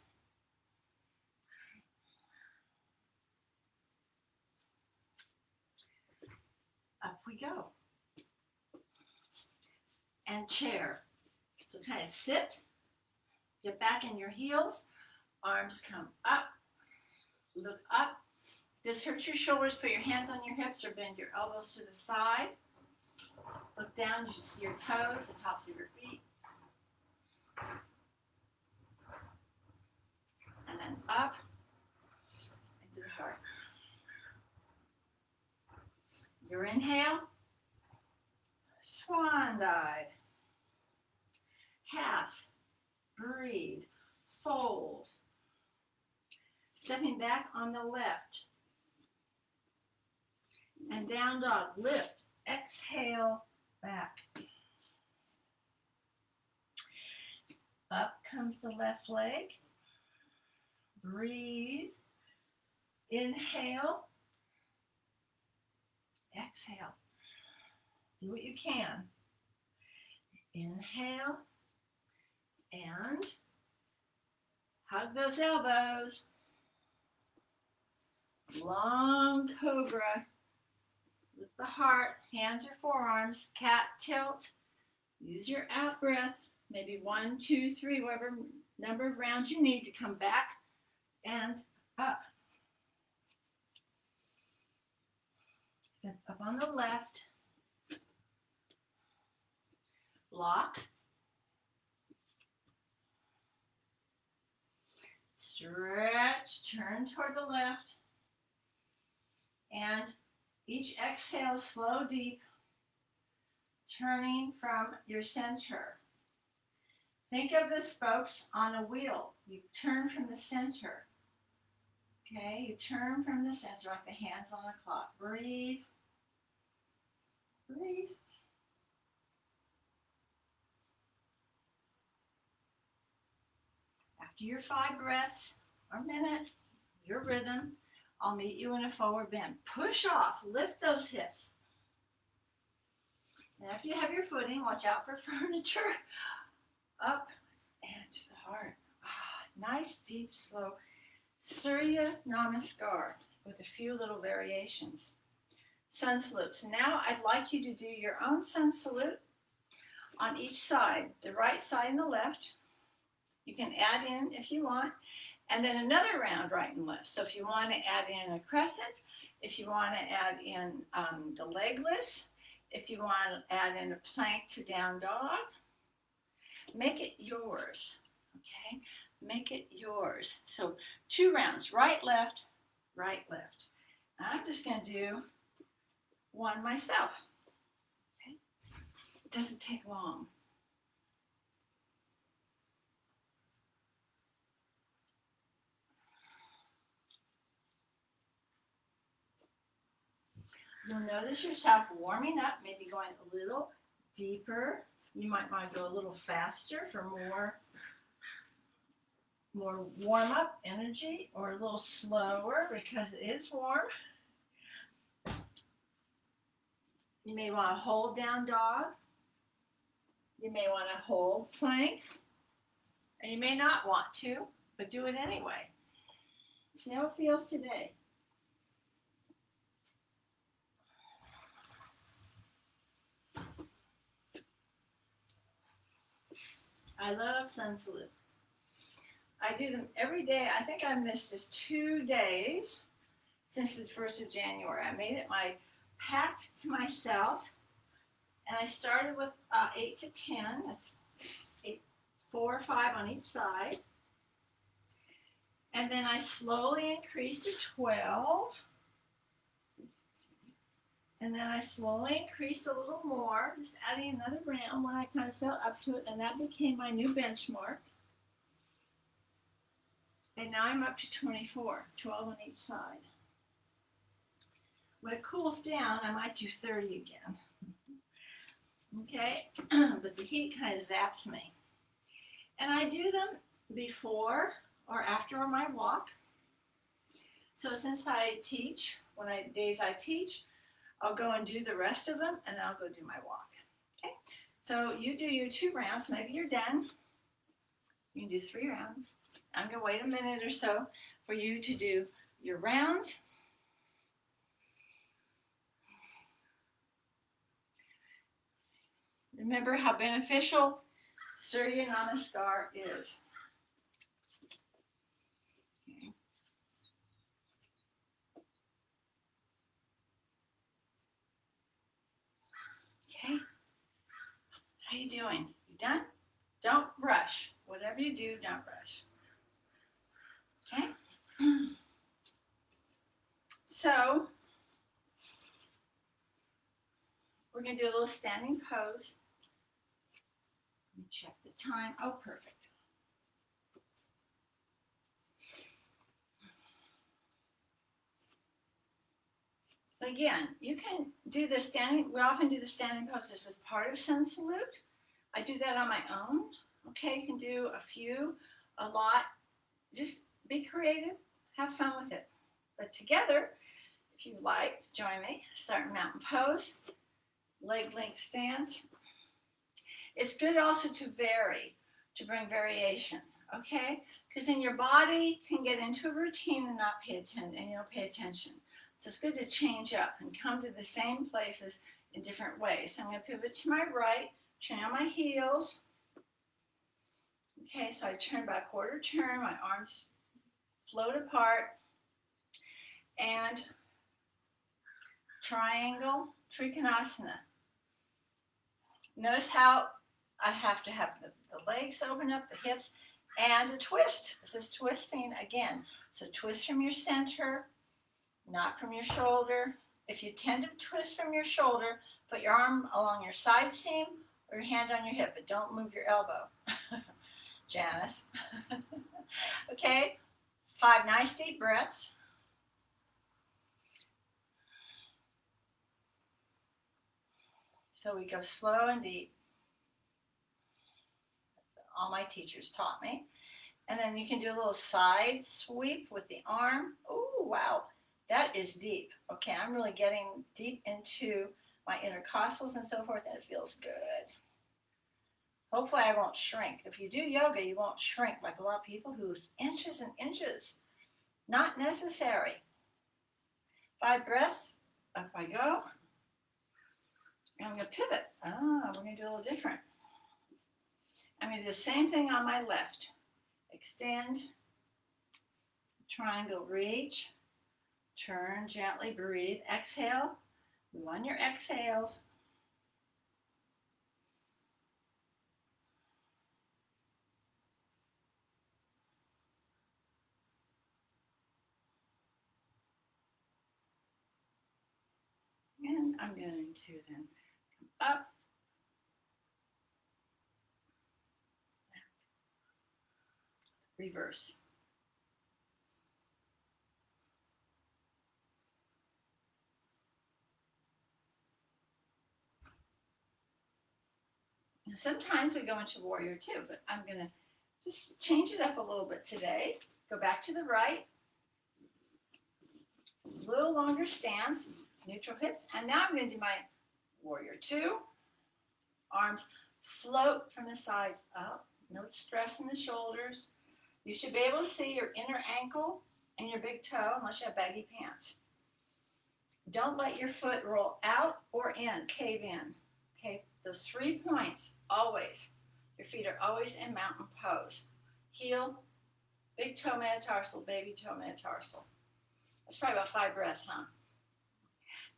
Up we go. And chair. So kind of sit, get back in your heels, arms come up, look up. If this hurts your shoulders, put your hands on your hips or bend your elbows to the side. Look down, you see your toes, the tops of your feet. And then up into the heart. Your inhale, swan dive. Half, breathe, fold. Stepping back on the left. And down dog, lift, exhale, back. Up comes the left leg. Breathe. Inhale. Exhale. Do what you can. Inhale. And hug those elbows. Long cobra. With the heart, hands or forearms, cat tilt. Use your out breath, maybe 1, 2, 3, whatever number of rounds you need to come back and up. Step up on the left. Block. Stretch, turn toward the left. And each exhale, slow, deep, turning from your center. Think of the spokes on a wheel. You turn from the center. Okay, you turn from the center like the hands on a clock. Breathe. Breathe. After your 5 breaths or minute, your rhythm, I'll meet you in a forward bend. Push off, lift those hips. And after you have your footing, watch out for furniture. Up and to the heart. Nice, deep, slow Surya Namaskar with a few little variations. Sun salute. So now I'd like you to do your own sun salute on each side, the right side and the left. You can add in if you want. And then another round right and left. So if you want to add in a crescent, if you want to add in the legless, if you want to add in a plank to down dog, make it yours, okay? Make it yours. So 2 rounds, right, left, right, left. I'm just going to do one myself, okay? It doesn't take long. You'll notice yourself warming up, maybe going a little deeper. You might want to go a little faster for more warm up energy, or a little slower because it is warm. You may want to hold down dog. You may want to hold plank. And you may not want to, but do it anyway. See how it feels today. I love sun salutes. I do them every day. I think I missed just 2 days since the 1st of January. I made it my pact to myself, and I started with 8 to 10. That's 4 or 5 on each side. And then I slowly increased to 12. And then I slowly increased a little more, just adding another round when I kind of felt up to it, and that became my new benchmark. And now I'm up to 24, 12 on each side. When it cools down, I might do 30 again. Okay, but the heat kind of zaps me. And I do them before or after my walk. So since I teach, days I teach, I'll go and do the rest of them, and then I'll go do my walk. Okay, so you do your 2 rounds. Maybe you're done. You can do 3 rounds. I'm going to wait a minute or so for you to do your rounds. Remember how beneficial Surya Namaskar is. Okay. Okay. How you doing? You done? Don't rush. Whatever you do, don't rush. Okay? So, we're going to do a little standing pose. Let me check the time. Oh, perfect. Again, you can do the standing, we often do the standing pose. This is part of sun salute. I do that on my own. Okay, you can do a few, a lot. Just be creative, have fun with it. But together, if you'd like to join me, start mountain pose, leg length stance. It's good also to vary, to bring variation, okay? Because then your body can get into a routine and not pay attention, and you don't pay attention. So it's good to change up and come to the same places in different ways. So I'm going to pivot to my right, turn on my heels. Okay, so I turn by a quarter turn, my arms float apart, and triangle Trikonasana. Notice how I have to have the legs open up, the hips, and a twist. This is twisting again. So twist from your center, not from your shoulder. If you tend to twist from your shoulder, put your arm along your side seam or your hand on your hip, but don't move your elbow. Janice. Okay, 5 nice deep breaths. So we go slow and deep. All my teachers taught me. And then you can do a little side sweep with the arm. Oh, wow, that is deep. Okay, I'm really getting deep into my intercostals and so forth, and it feels good. Hopefully I won't shrink. If you do yoga, you won't shrink like a lot of people who lose inches and inches. Not necessary. 5 breaths, up I go. And I'm going to pivot. We're going to do a little different. I'm going to do the same thing on my left. Extend, triangle reach, turn, gently breathe, exhale, move on your exhales. And I'm going to then come up, reverse. And sometimes we go into warrior two, but I'm going to just change it up a little bit today. Go back to the right, a little longer stance, neutral hips, and now I'm going to do my warrior two. Arms float from the sides up, No stress in the shoulders. You should be able to see your inner ankle and your big toe unless you have baggy pants. Don't let your foot roll out or in, cave in. Okay, those 3 points, always. Your feet are always in mountain pose. Heel, big toe metatarsal, baby toe metatarsal. That's probably about 5 breaths, huh?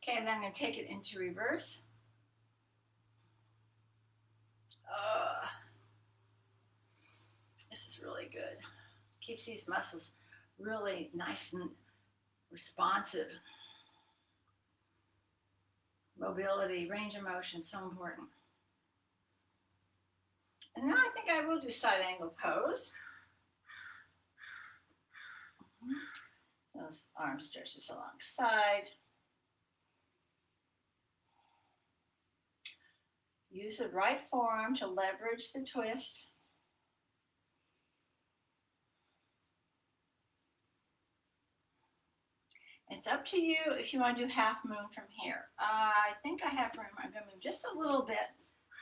Okay, and then I'm going to take it into reverse. This is really good. Keeps these muscles really nice and responsive. Mobility, range of motion, so important. And now I think I will do side angle pose. So this arm stretches alongside. Use the right forearm to leverage the twist. It's up to you if you want to do half moon from here. I think I have room. I'm going to move just a little bit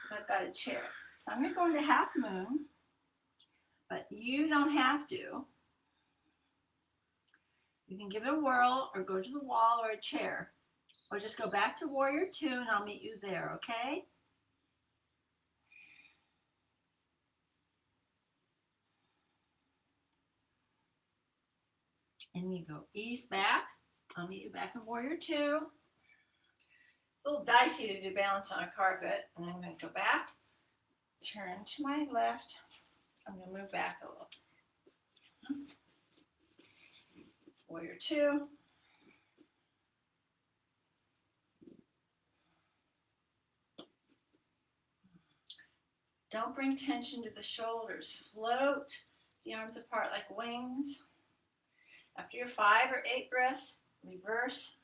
because I've got a chair. So I'm going to go into half moon, but you don't have to. You can give it a whirl or go to the wall or a chair, or just go back to warrior 2 and I'll meet you there, okay? And you go ease back. I'll meet you back in warrior 2. It's a little dicey to do balance on a carpet. And then I'm going to go back, turn to my left. I'm going to move back a little. Warrior 2. Don't bring tension to the shoulders. Float the arms apart like wings. After your 5 or 8 breaths, reverse.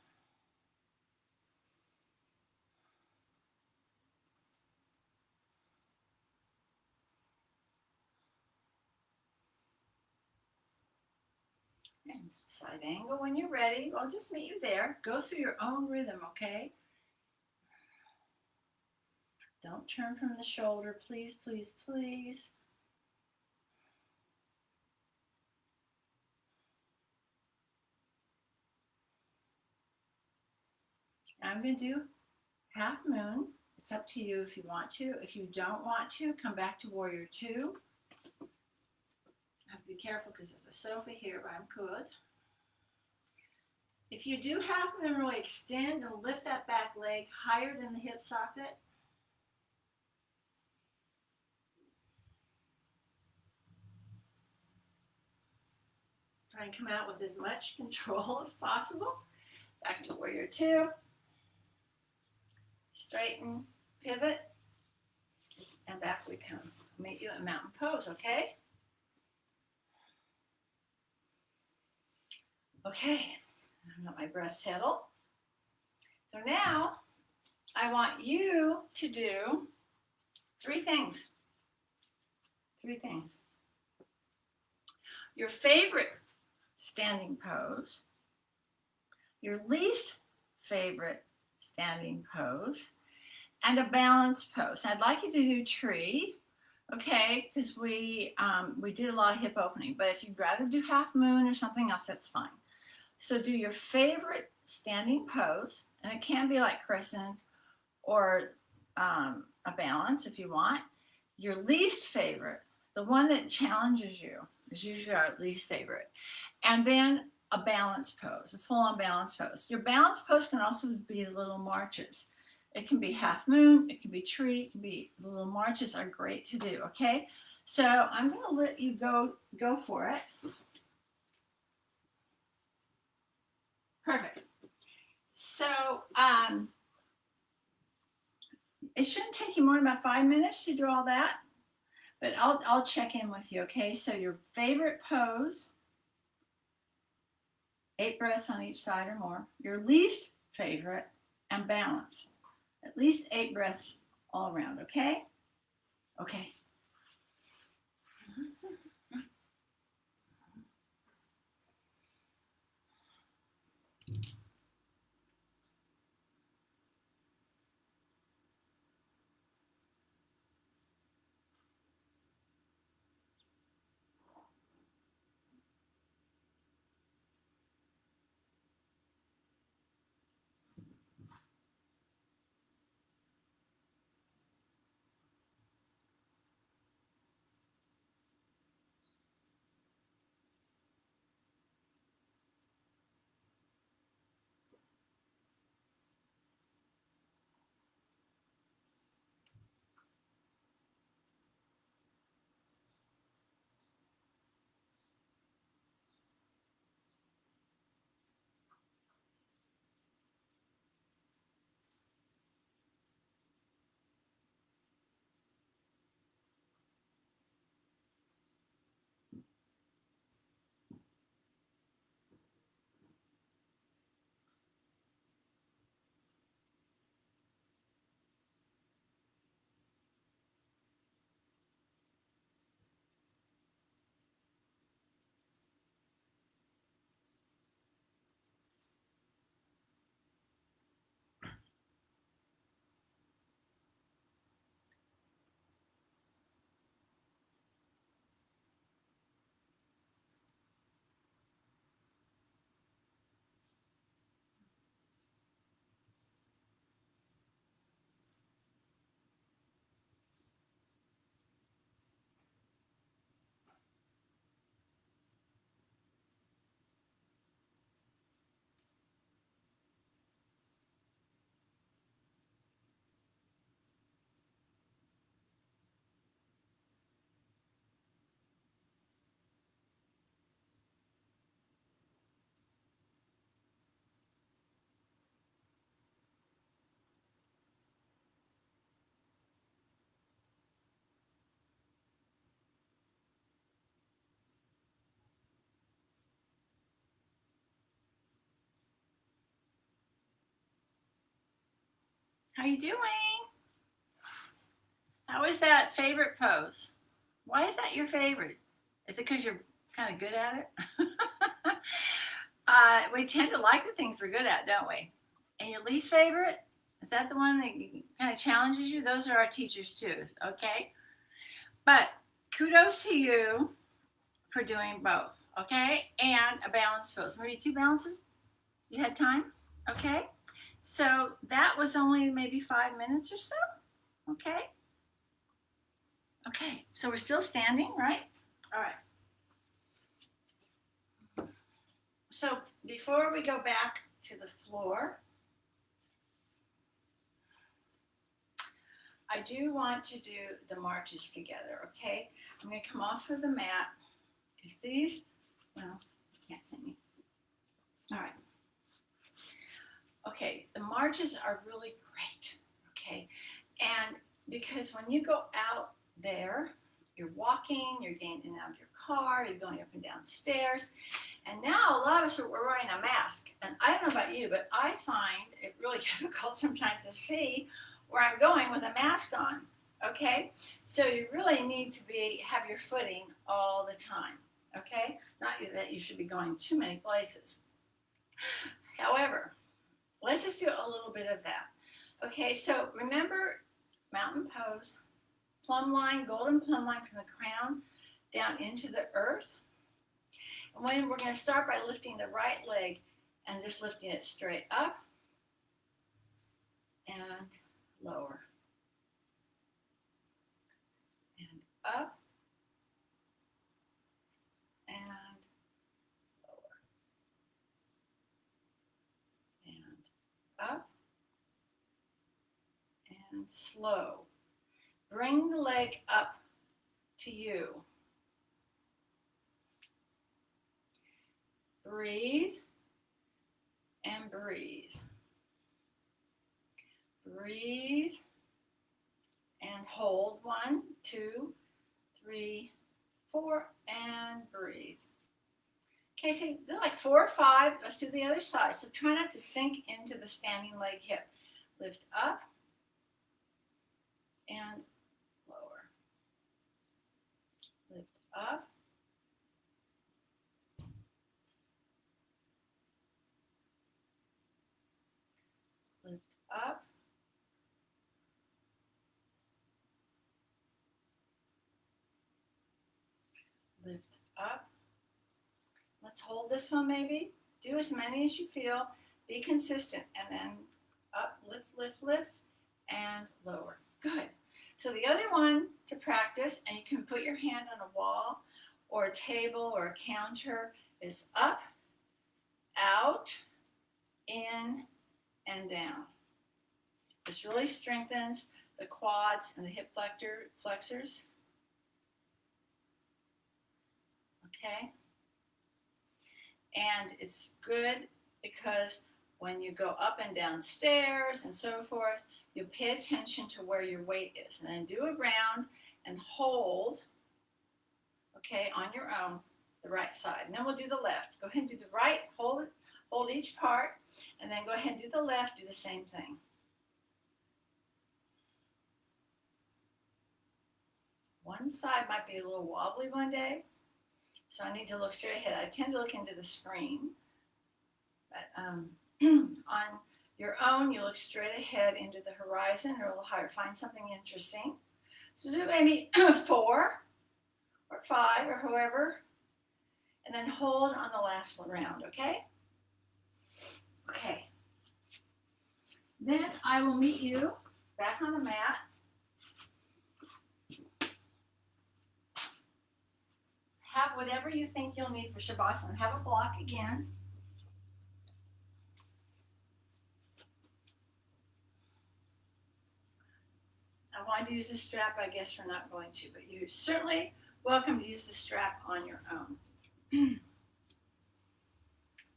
And side angle when you're ready. I'll just meet you there. Go through your own rhythm, okay? Don't turn from the shoulder, please, please, please. I'm going to do half moon. It's up to you if you want to. If you don't want to, come back to warrior 2. I have to be careful because there's a sofa here, but I'm good. If you do half moon, really extend and lift that back leg higher than the hip socket. Try and come out with as much control as possible. Back to warrior 2. Straighten, pivot, and back we come. I'll meet you in mountain pose, okay? Okay, I've got my breath settled. So now I want you to do 3 things. 3 things. Your favorite standing pose, your least favorite standing pose, and a balanced pose. I'd like you to do tree, okay, because we did a lot of hip opening, but if you'd rather do half moon or something else, that's fine. So do your favorite standing pose, and it can be like crescent or a balance if you want. Your least favorite, the one that challenges you, is usually our least favorite. And then a balance pose, a full-on balance pose. Your balance pose can also be little marches. It can be half moon, it can be tree, it can be the little marches are great to do, okay? So I'm going to let you go for it. Perfect. So it shouldn't take you more than about 5 minutes to do all that, but I'll check in with you, okay? So your favorite pose, 8 breaths on each side or more. Your least favorite, and balance. At least 8 breaths all around, okay? Okay. How you doing? How is that favorite pose? Why is that your favorite? Is it because you're kind of good at it? We tend to like the things we're good at, don't we? And your least favorite? Is that the one that kind of challenges you? Those are our teachers too, okay? But kudos to you for doing both, okay? And a balanced pose. Maybe 2 balances? You had time? Okay? So that was only maybe 5 minutes or so, okay? Okay, so we're still standing, right? All right. So before we go back to the floor, I do want to do the marches together, okay? I'm going to come off of the mat because these, well, you can't see me. All right. Okay, the marches are really great, okay? And because when you go out there, you're walking, you're getting in and out of your car, you're going up and down stairs, and now a lot of us are wearing a mask. And I don't know about you, but I find it really difficult sometimes to see where I'm going with a mask on, okay? So you really need to have your footing all the time, okay? Not that you should be going too many places. However, let's just do a little bit of that. Okay, so remember mountain pose, plumb line, golden plumb line from the crown down into the earth. And when we're going to start by lifting the right leg and just lifting it straight up and lower and up and lower and up and slow. Bring the leg up to you. Breathe and breathe. Breathe and hold. 1, 2, 3, 4, and breathe. Okay, so like 4 or 5. Let's do the other side. So try not to sink into the standing leg hip. Lift up and lower. Lift up. Lift up. Lift up. Let's hold this one maybe. Do as many as you feel. Be consistent. And then up, lift, lift, lift, and lower. Good. So the other one to practice, and you can put your hand on a wall or a table or a counter, is up, out, in, and down. This really strengthens the quads and the hip flexors. Okay? And it's good because when you go up and down stairs and so forth, you pay attention to where your weight is. And then do a round and hold, okay, on your own, the right side. And then we'll do the left. Go ahead and do the right, hold each part, and then go ahead and do the left, do the same thing. One side might be a little wobbly one day, so I need to look straight ahead. I tend to look into the screen, but on your own, you look straight ahead into the horizon or a little higher. Find something interesting. So do maybe 4 or 5 or whoever, and then hold on the last round, okay? Okay. Then I will meet you back on the mat. Have whatever you think you'll need for Shavasana. Have a block again. I wanted to use the strap. I guess we're not going to, but you're certainly welcome to use the strap on your own.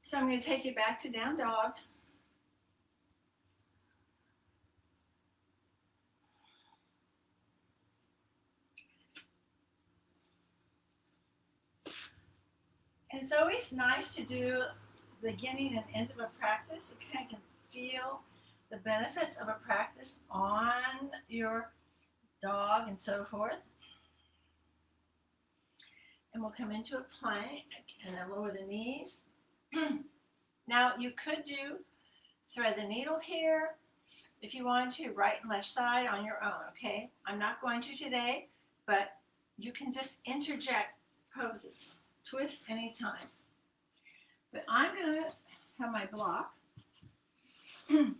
So I'm going to take you back to down dog. And it's always nice to do the beginning and end of a practice. You kind of can feel the benefits of a practice on your dog and so forth. And we'll come into a plank and then lower the knees. Now you could do thread the needle here if you want to, right and left side on your own, okay? I'm not going to today, but you can just interject poses, twist anytime. But I'm going to have my block. I'm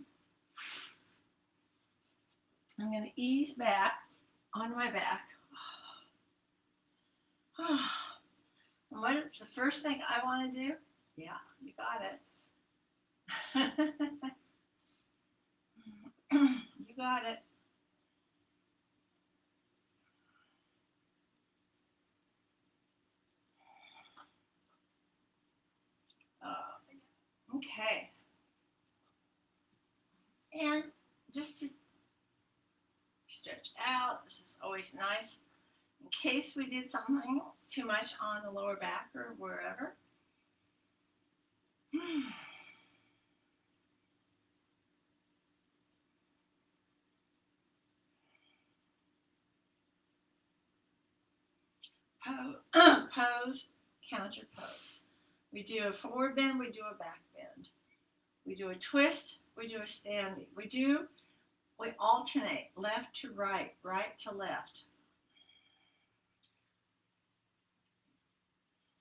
going to ease back on my back. And what's the first thing I want to do? Yeah, you got it. You got it. Okay. And just to stretch out. This is always nice in case we did something too much on the lower back or wherever. Pose, counter pose. We do a forward bend, we do a back bend. We do a twist, we do a standing. We alternate left to right, right to left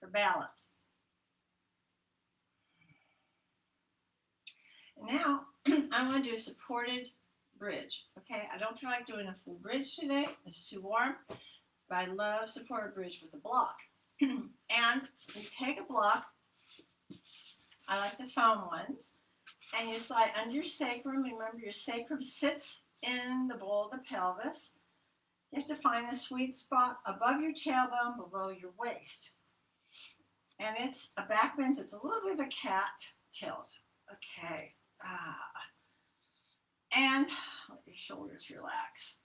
for balance. And now I want to do a supported bridge. Okay, I don't feel like doing a full bridge today. It's too warm, but I love supported bridge with a block. And you take a block. I like the foam ones. And you slide under your sacrum. Remember, your sacrum sits in the bowl of the pelvis. You have to find a sweet spot above your tailbone, below your waist. And it's a back bend, so it's a little bit of a cat tilt. Okay. And let your shoulders relax.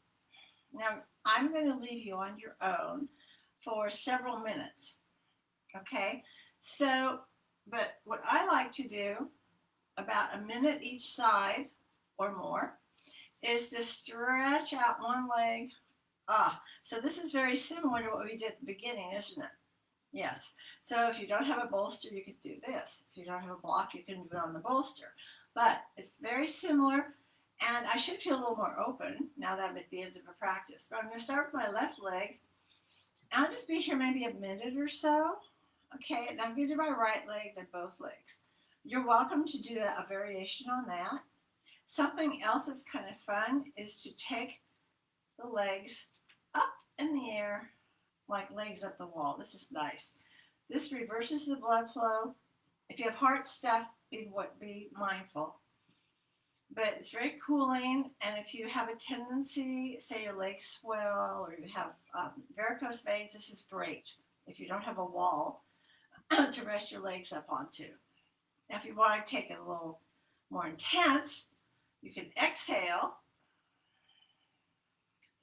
Now, I'm going to leave you on your own for several minutes. Okay? So, but what I like to do, about a minute each side or more, is to stretch out one leg. So this is very similar to what we did at the beginning, isn't it? Yes. So if you don't have a bolster, you could do this. If you don't have a block, you can do it on the bolster. But it's very similar, and I should feel a little more open now that I'm at the end of a practice. But I'm going to start with my left leg. I'll just be here maybe a minute or so. Okay, and I'm going to do my right leg, then both legs. You're welcome to do a variation on that. Something else that's kind of fun is to take the legs up in the air like legs up the wall. This is nice. This reverses the blood flow. If you have heart stuff, be mindful. But it's very cooling, and if you have a tendency, say your legs swell or you have varicose veins, this is great if you don't have a wall to rest your legs up onto. Now, if you want to take it a little more intense, you can exhale.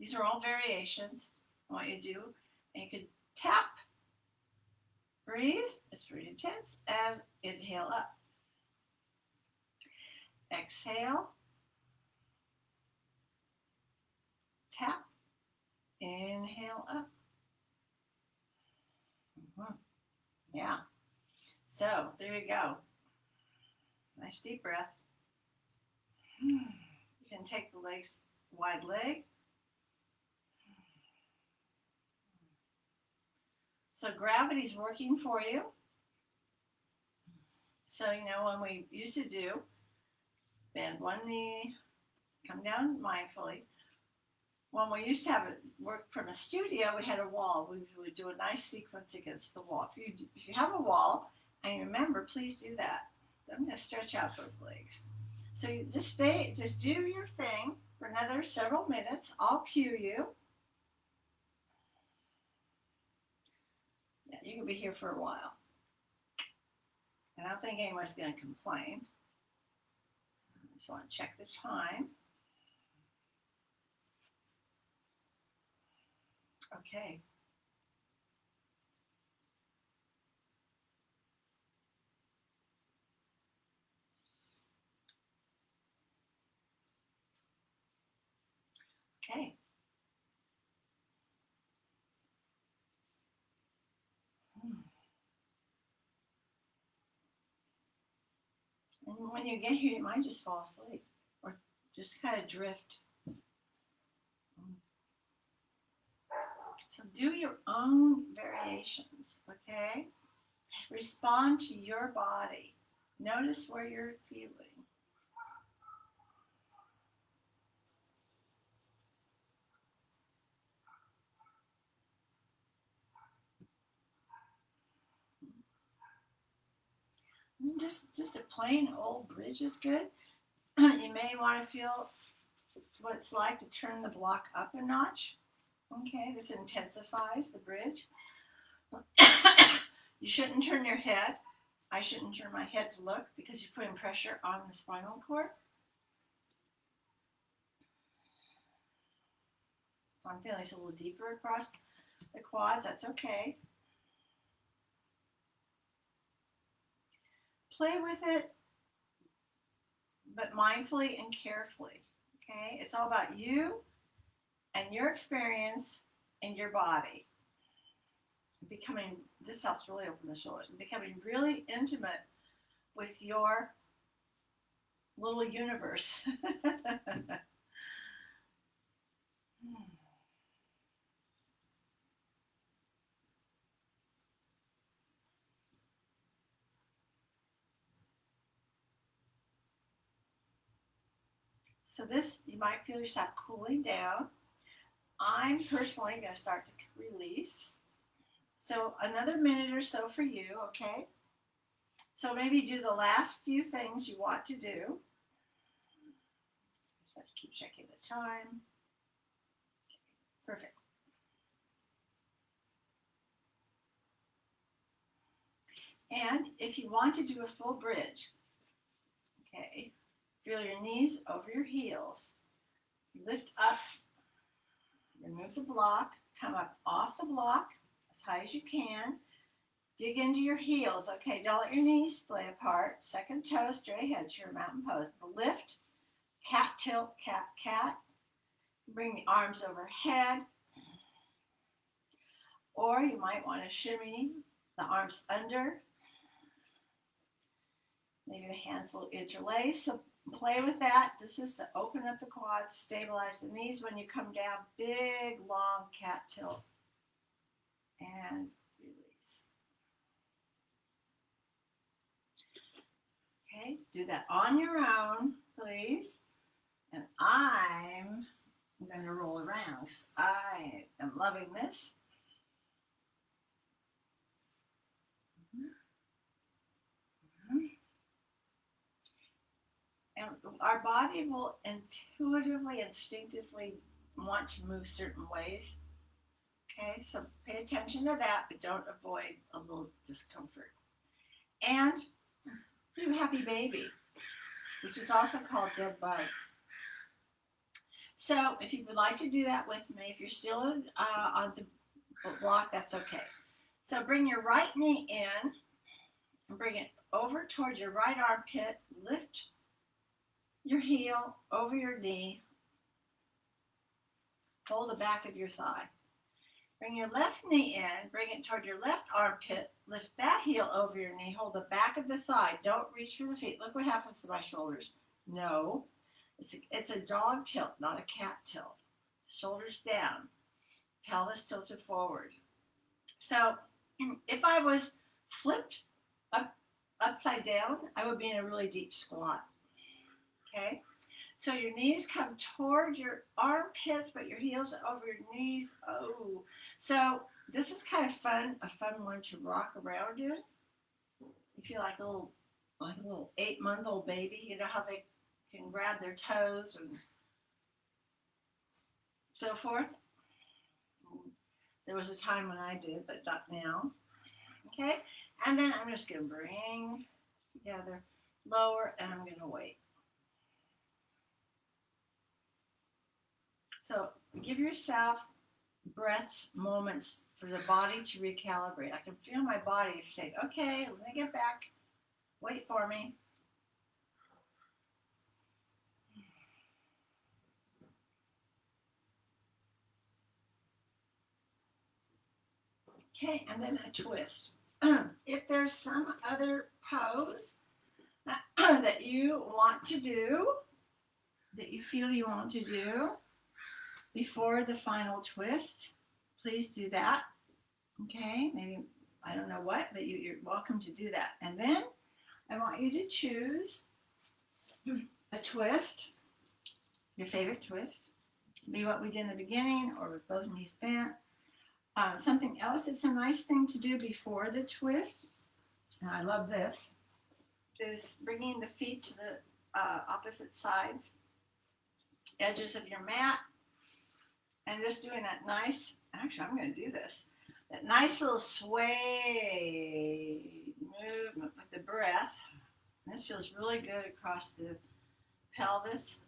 These are all variations I want you to do. And you can tap, breathe, it's pretty intense, and inhale up. Exhale, tap, inhale up. Yeah. So there you go. Nice deep breath. You can take the legs, wide leg. So gravity's working for you. So, when we used to do, bend one knee, come down mindfully. When we used to have it work from a studio, we had a wall. We would do a nice sequence against the wall. If you have a wall, and you remember, please do that. So I'm going to stretch out both legs. So you just do your thing for another several minutes. I'll cue you. Yeah, you can be here for a while. And I don't think anyone's going to complain. I just want to check the time. Okay. Okay. And when you get here, you might just fall asleep or just kind of drift. So do your own variations, okay? Respond to your body. Notice where you're feeling. And just a plain old bridge is good. You may want to feel what it's like to turn the block up a notch. Okay, this intensifies the bridge. You shouldn't turn your head. I shouldn't turn my head to look because you're putting pressure on the spinal cord. So I'm feeling it's a little deeper across the quads. That's okay. Play with it, but mindfully and carefully. Okay, it's all about you and your experience and your body. Becoming, this helps really open the shoulders, and becoming really intimate with your little universe. So this, you might feel yourself cooling down. I'm personally going to start to release. So another minute or so for you, okay? So maybe do the last few things you want to do. Just have to keep checking the time. Perfect. And if you want to do a full bridge, okay, feel your knees over your heels. Lift up, remove the block, come up off the block as high as you can. Dig into your heels. Okay, don't let your knees splay apart. Second toe straight ahead to your mountain pose. Lift, cat tilt, cat, cat. Bring the arms overhead. Or you might want to shimmy the arms under. Maybe the hands will interlace. So play with that. This is to open up the quads, stabilize the knees when you come down. Big, long cat tilt. And release. Okay, do that on your own, please. And I'm going to roll around because I am loving this. And our body will intuitively, instinctively want to move certain ways. Okay, so pay attention to that, but don't avoid a little discomfort. And do happy baby, which is also called dead bug. So if you would like to do that with me, if you're still on the block, that's okay. So bring your right knee in and bring it over toward your right armpit. Lift your heel over your knee. Hold the back of your thigh. Bring your left knee in, bring it toward your left armpit. Lift that heel over your knee. Hold the back of the thigh. Don't reach for the feet. Look what happens to my shoulders. No, it's a dog tilt, not a cat tilt. Shoulders down, pelvis tilted forward. So if I was flipped upside down, I would be in a really deep squat. Okay? So your knees come toward your armpits, but your heels are over your knees. Oh, so this is kind of fun, a fun one to rock around in. You feel like a little 8-month-old baby. You know how they can grab their toes and so forth. There was a time when I did, but not now. Okay, and then I'm just going to bring together, lower, and I'm going to wait. So give yourself breaths, moments for the body to recalibrate. I can feel my body saying, okay, let me get back. Wait for me. Okay, and then a twist. If there's some other pose that you want to do, that you feel you want to do before the final twist, please do that. Okay, maybe, I don't know what, but you're welcome to do that. And then I want you to choose a twist, your favorite twist. Be what we did in the beginning or with both knees bent. Something else that's a nice thing to do before the twist, and I love this, is bringing the feet to the opposite sides, edges of your mat, and just doing that nice, actually I'm going to do this, that nice little sway movement with the breath. This feels really good across the pelvis.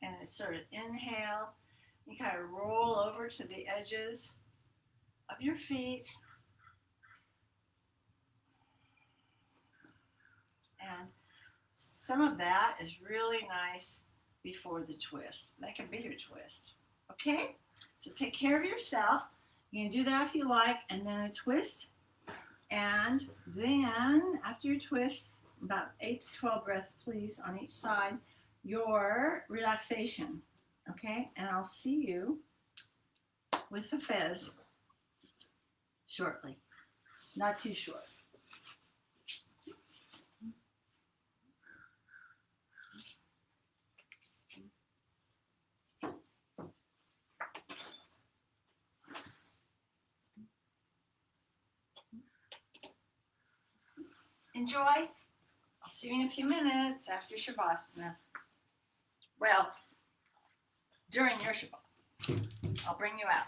And it's sort of inhale, you kind of roll over to the edges of your feet. And some of that is really nice before the twist. That can be your twist. Okay? So take care of yourself. You can do that if you like, and then a twist. And then after your twist, about 8 to 12 breaths, please, on each side, your relaxation. Okay? And I'll see you with Hafez shortly. Not too short. Enjoy. I'll see you in a few minutes after Shavasana. Well, during your Shavasana. I'll bring you out.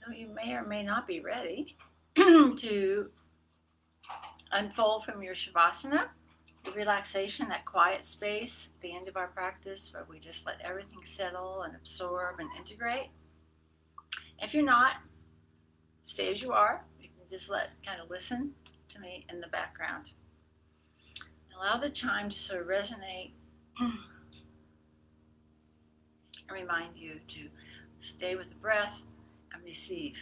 So you may or may not be ready to unfold from your Shavasana, the relaxation, that quiet space at the end of our practice where we just let everything settle and absorb and integrate. If you're not, stay as you are. You can just kind of listen to me in the background. Allow the chime to sort of resonate and remind you to stay with the breath and receive.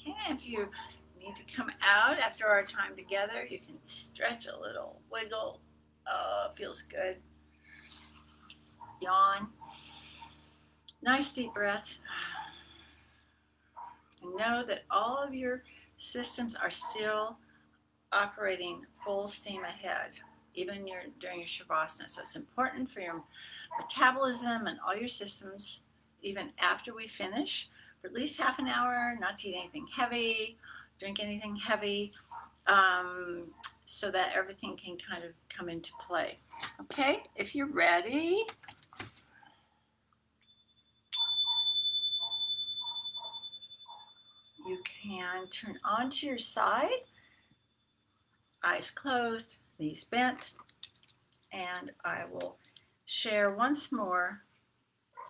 Okay, if you need to come out after our time together, you can stretch a little, wiggle. Oh, it feels good. Yawn. Nice deep breaths. And know that all of your systems are still operating full steam ahead, even during your Shavasana. So it's important for your metabolism and all your systems, even after we finish, for at least half an hour, not to eat anything heavy, drink anything heavy, so that everything can kind of come into play. Okay, if you're ready, you can turn onto your side, eyes closed, knees bent, and I will share once more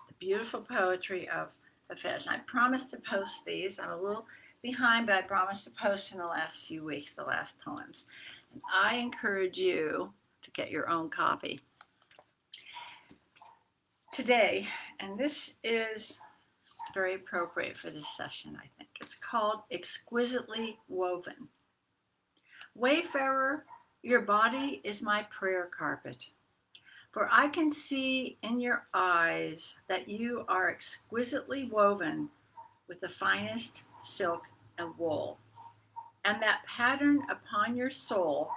the beautiful poetry of Hafez. I promised to post these. I'm a little behind, but I promised to post in the last few weeks the last poems. And I encourage you to get your own copy today, and this is very appropriate for this session, I think. It's called Exquisitely Woven. Wayfarer, your body is my prayer carpet, for I can see in your eyes that you are exquisitely woven with the finest silk and wool, and that pattern upon your soul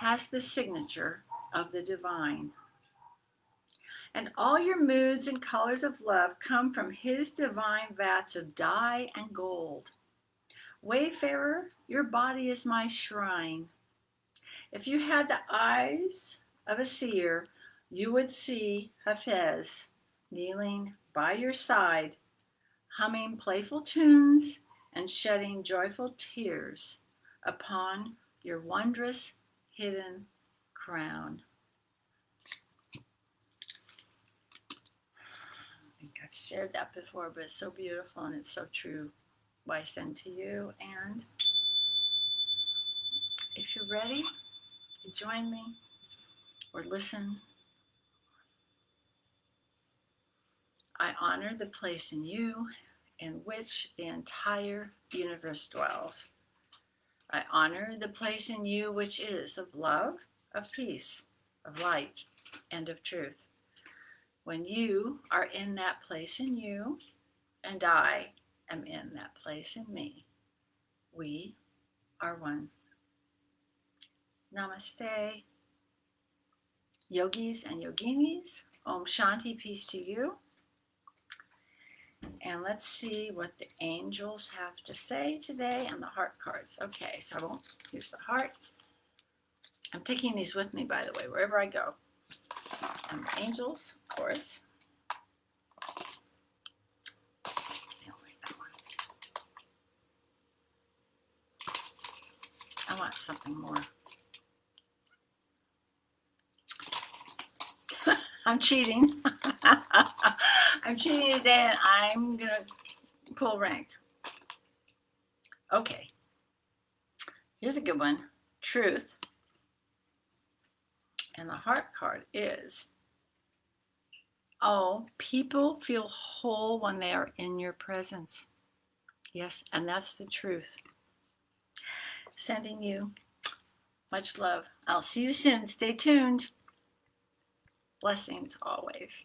has the signature of the divine. And all your moods and colors of love come from his divine vats of dye and gold. Wayfarer, your body is my shrine. If you had the eyes of a seer, you would see Hafez kneeling by your side, humming playful tunes and shedding joyful tears upon your wondrous hidden crown. I think I've shared that before, but it's so beautiful and it's so true what I send to you. And if you're ready to join me or listen, I honor the place in you in which the entire universe dwells. I honor the place in you which is of love, of peace, of light, and of truth. When you are in that place in you, and I am in that place in me, we are one. Namaste. Yogis and yoginis, Om Shanti, peace to you. And let's see what the angels have to say today and the heart cards. Okay, so I won't use the heart. I'm taking these with me, by the way, wherever I go. And the angels, of course. I want something more. I'm cheating. I'm cheating today, and I'm going to pull rank. Okay. Here's a good one. Truth. And the heart card is, oh, people feel whole when they are in your presence. Yes, and that's the truth. Sending you much love. I'll see you soon. Stay tuned. Blessings always.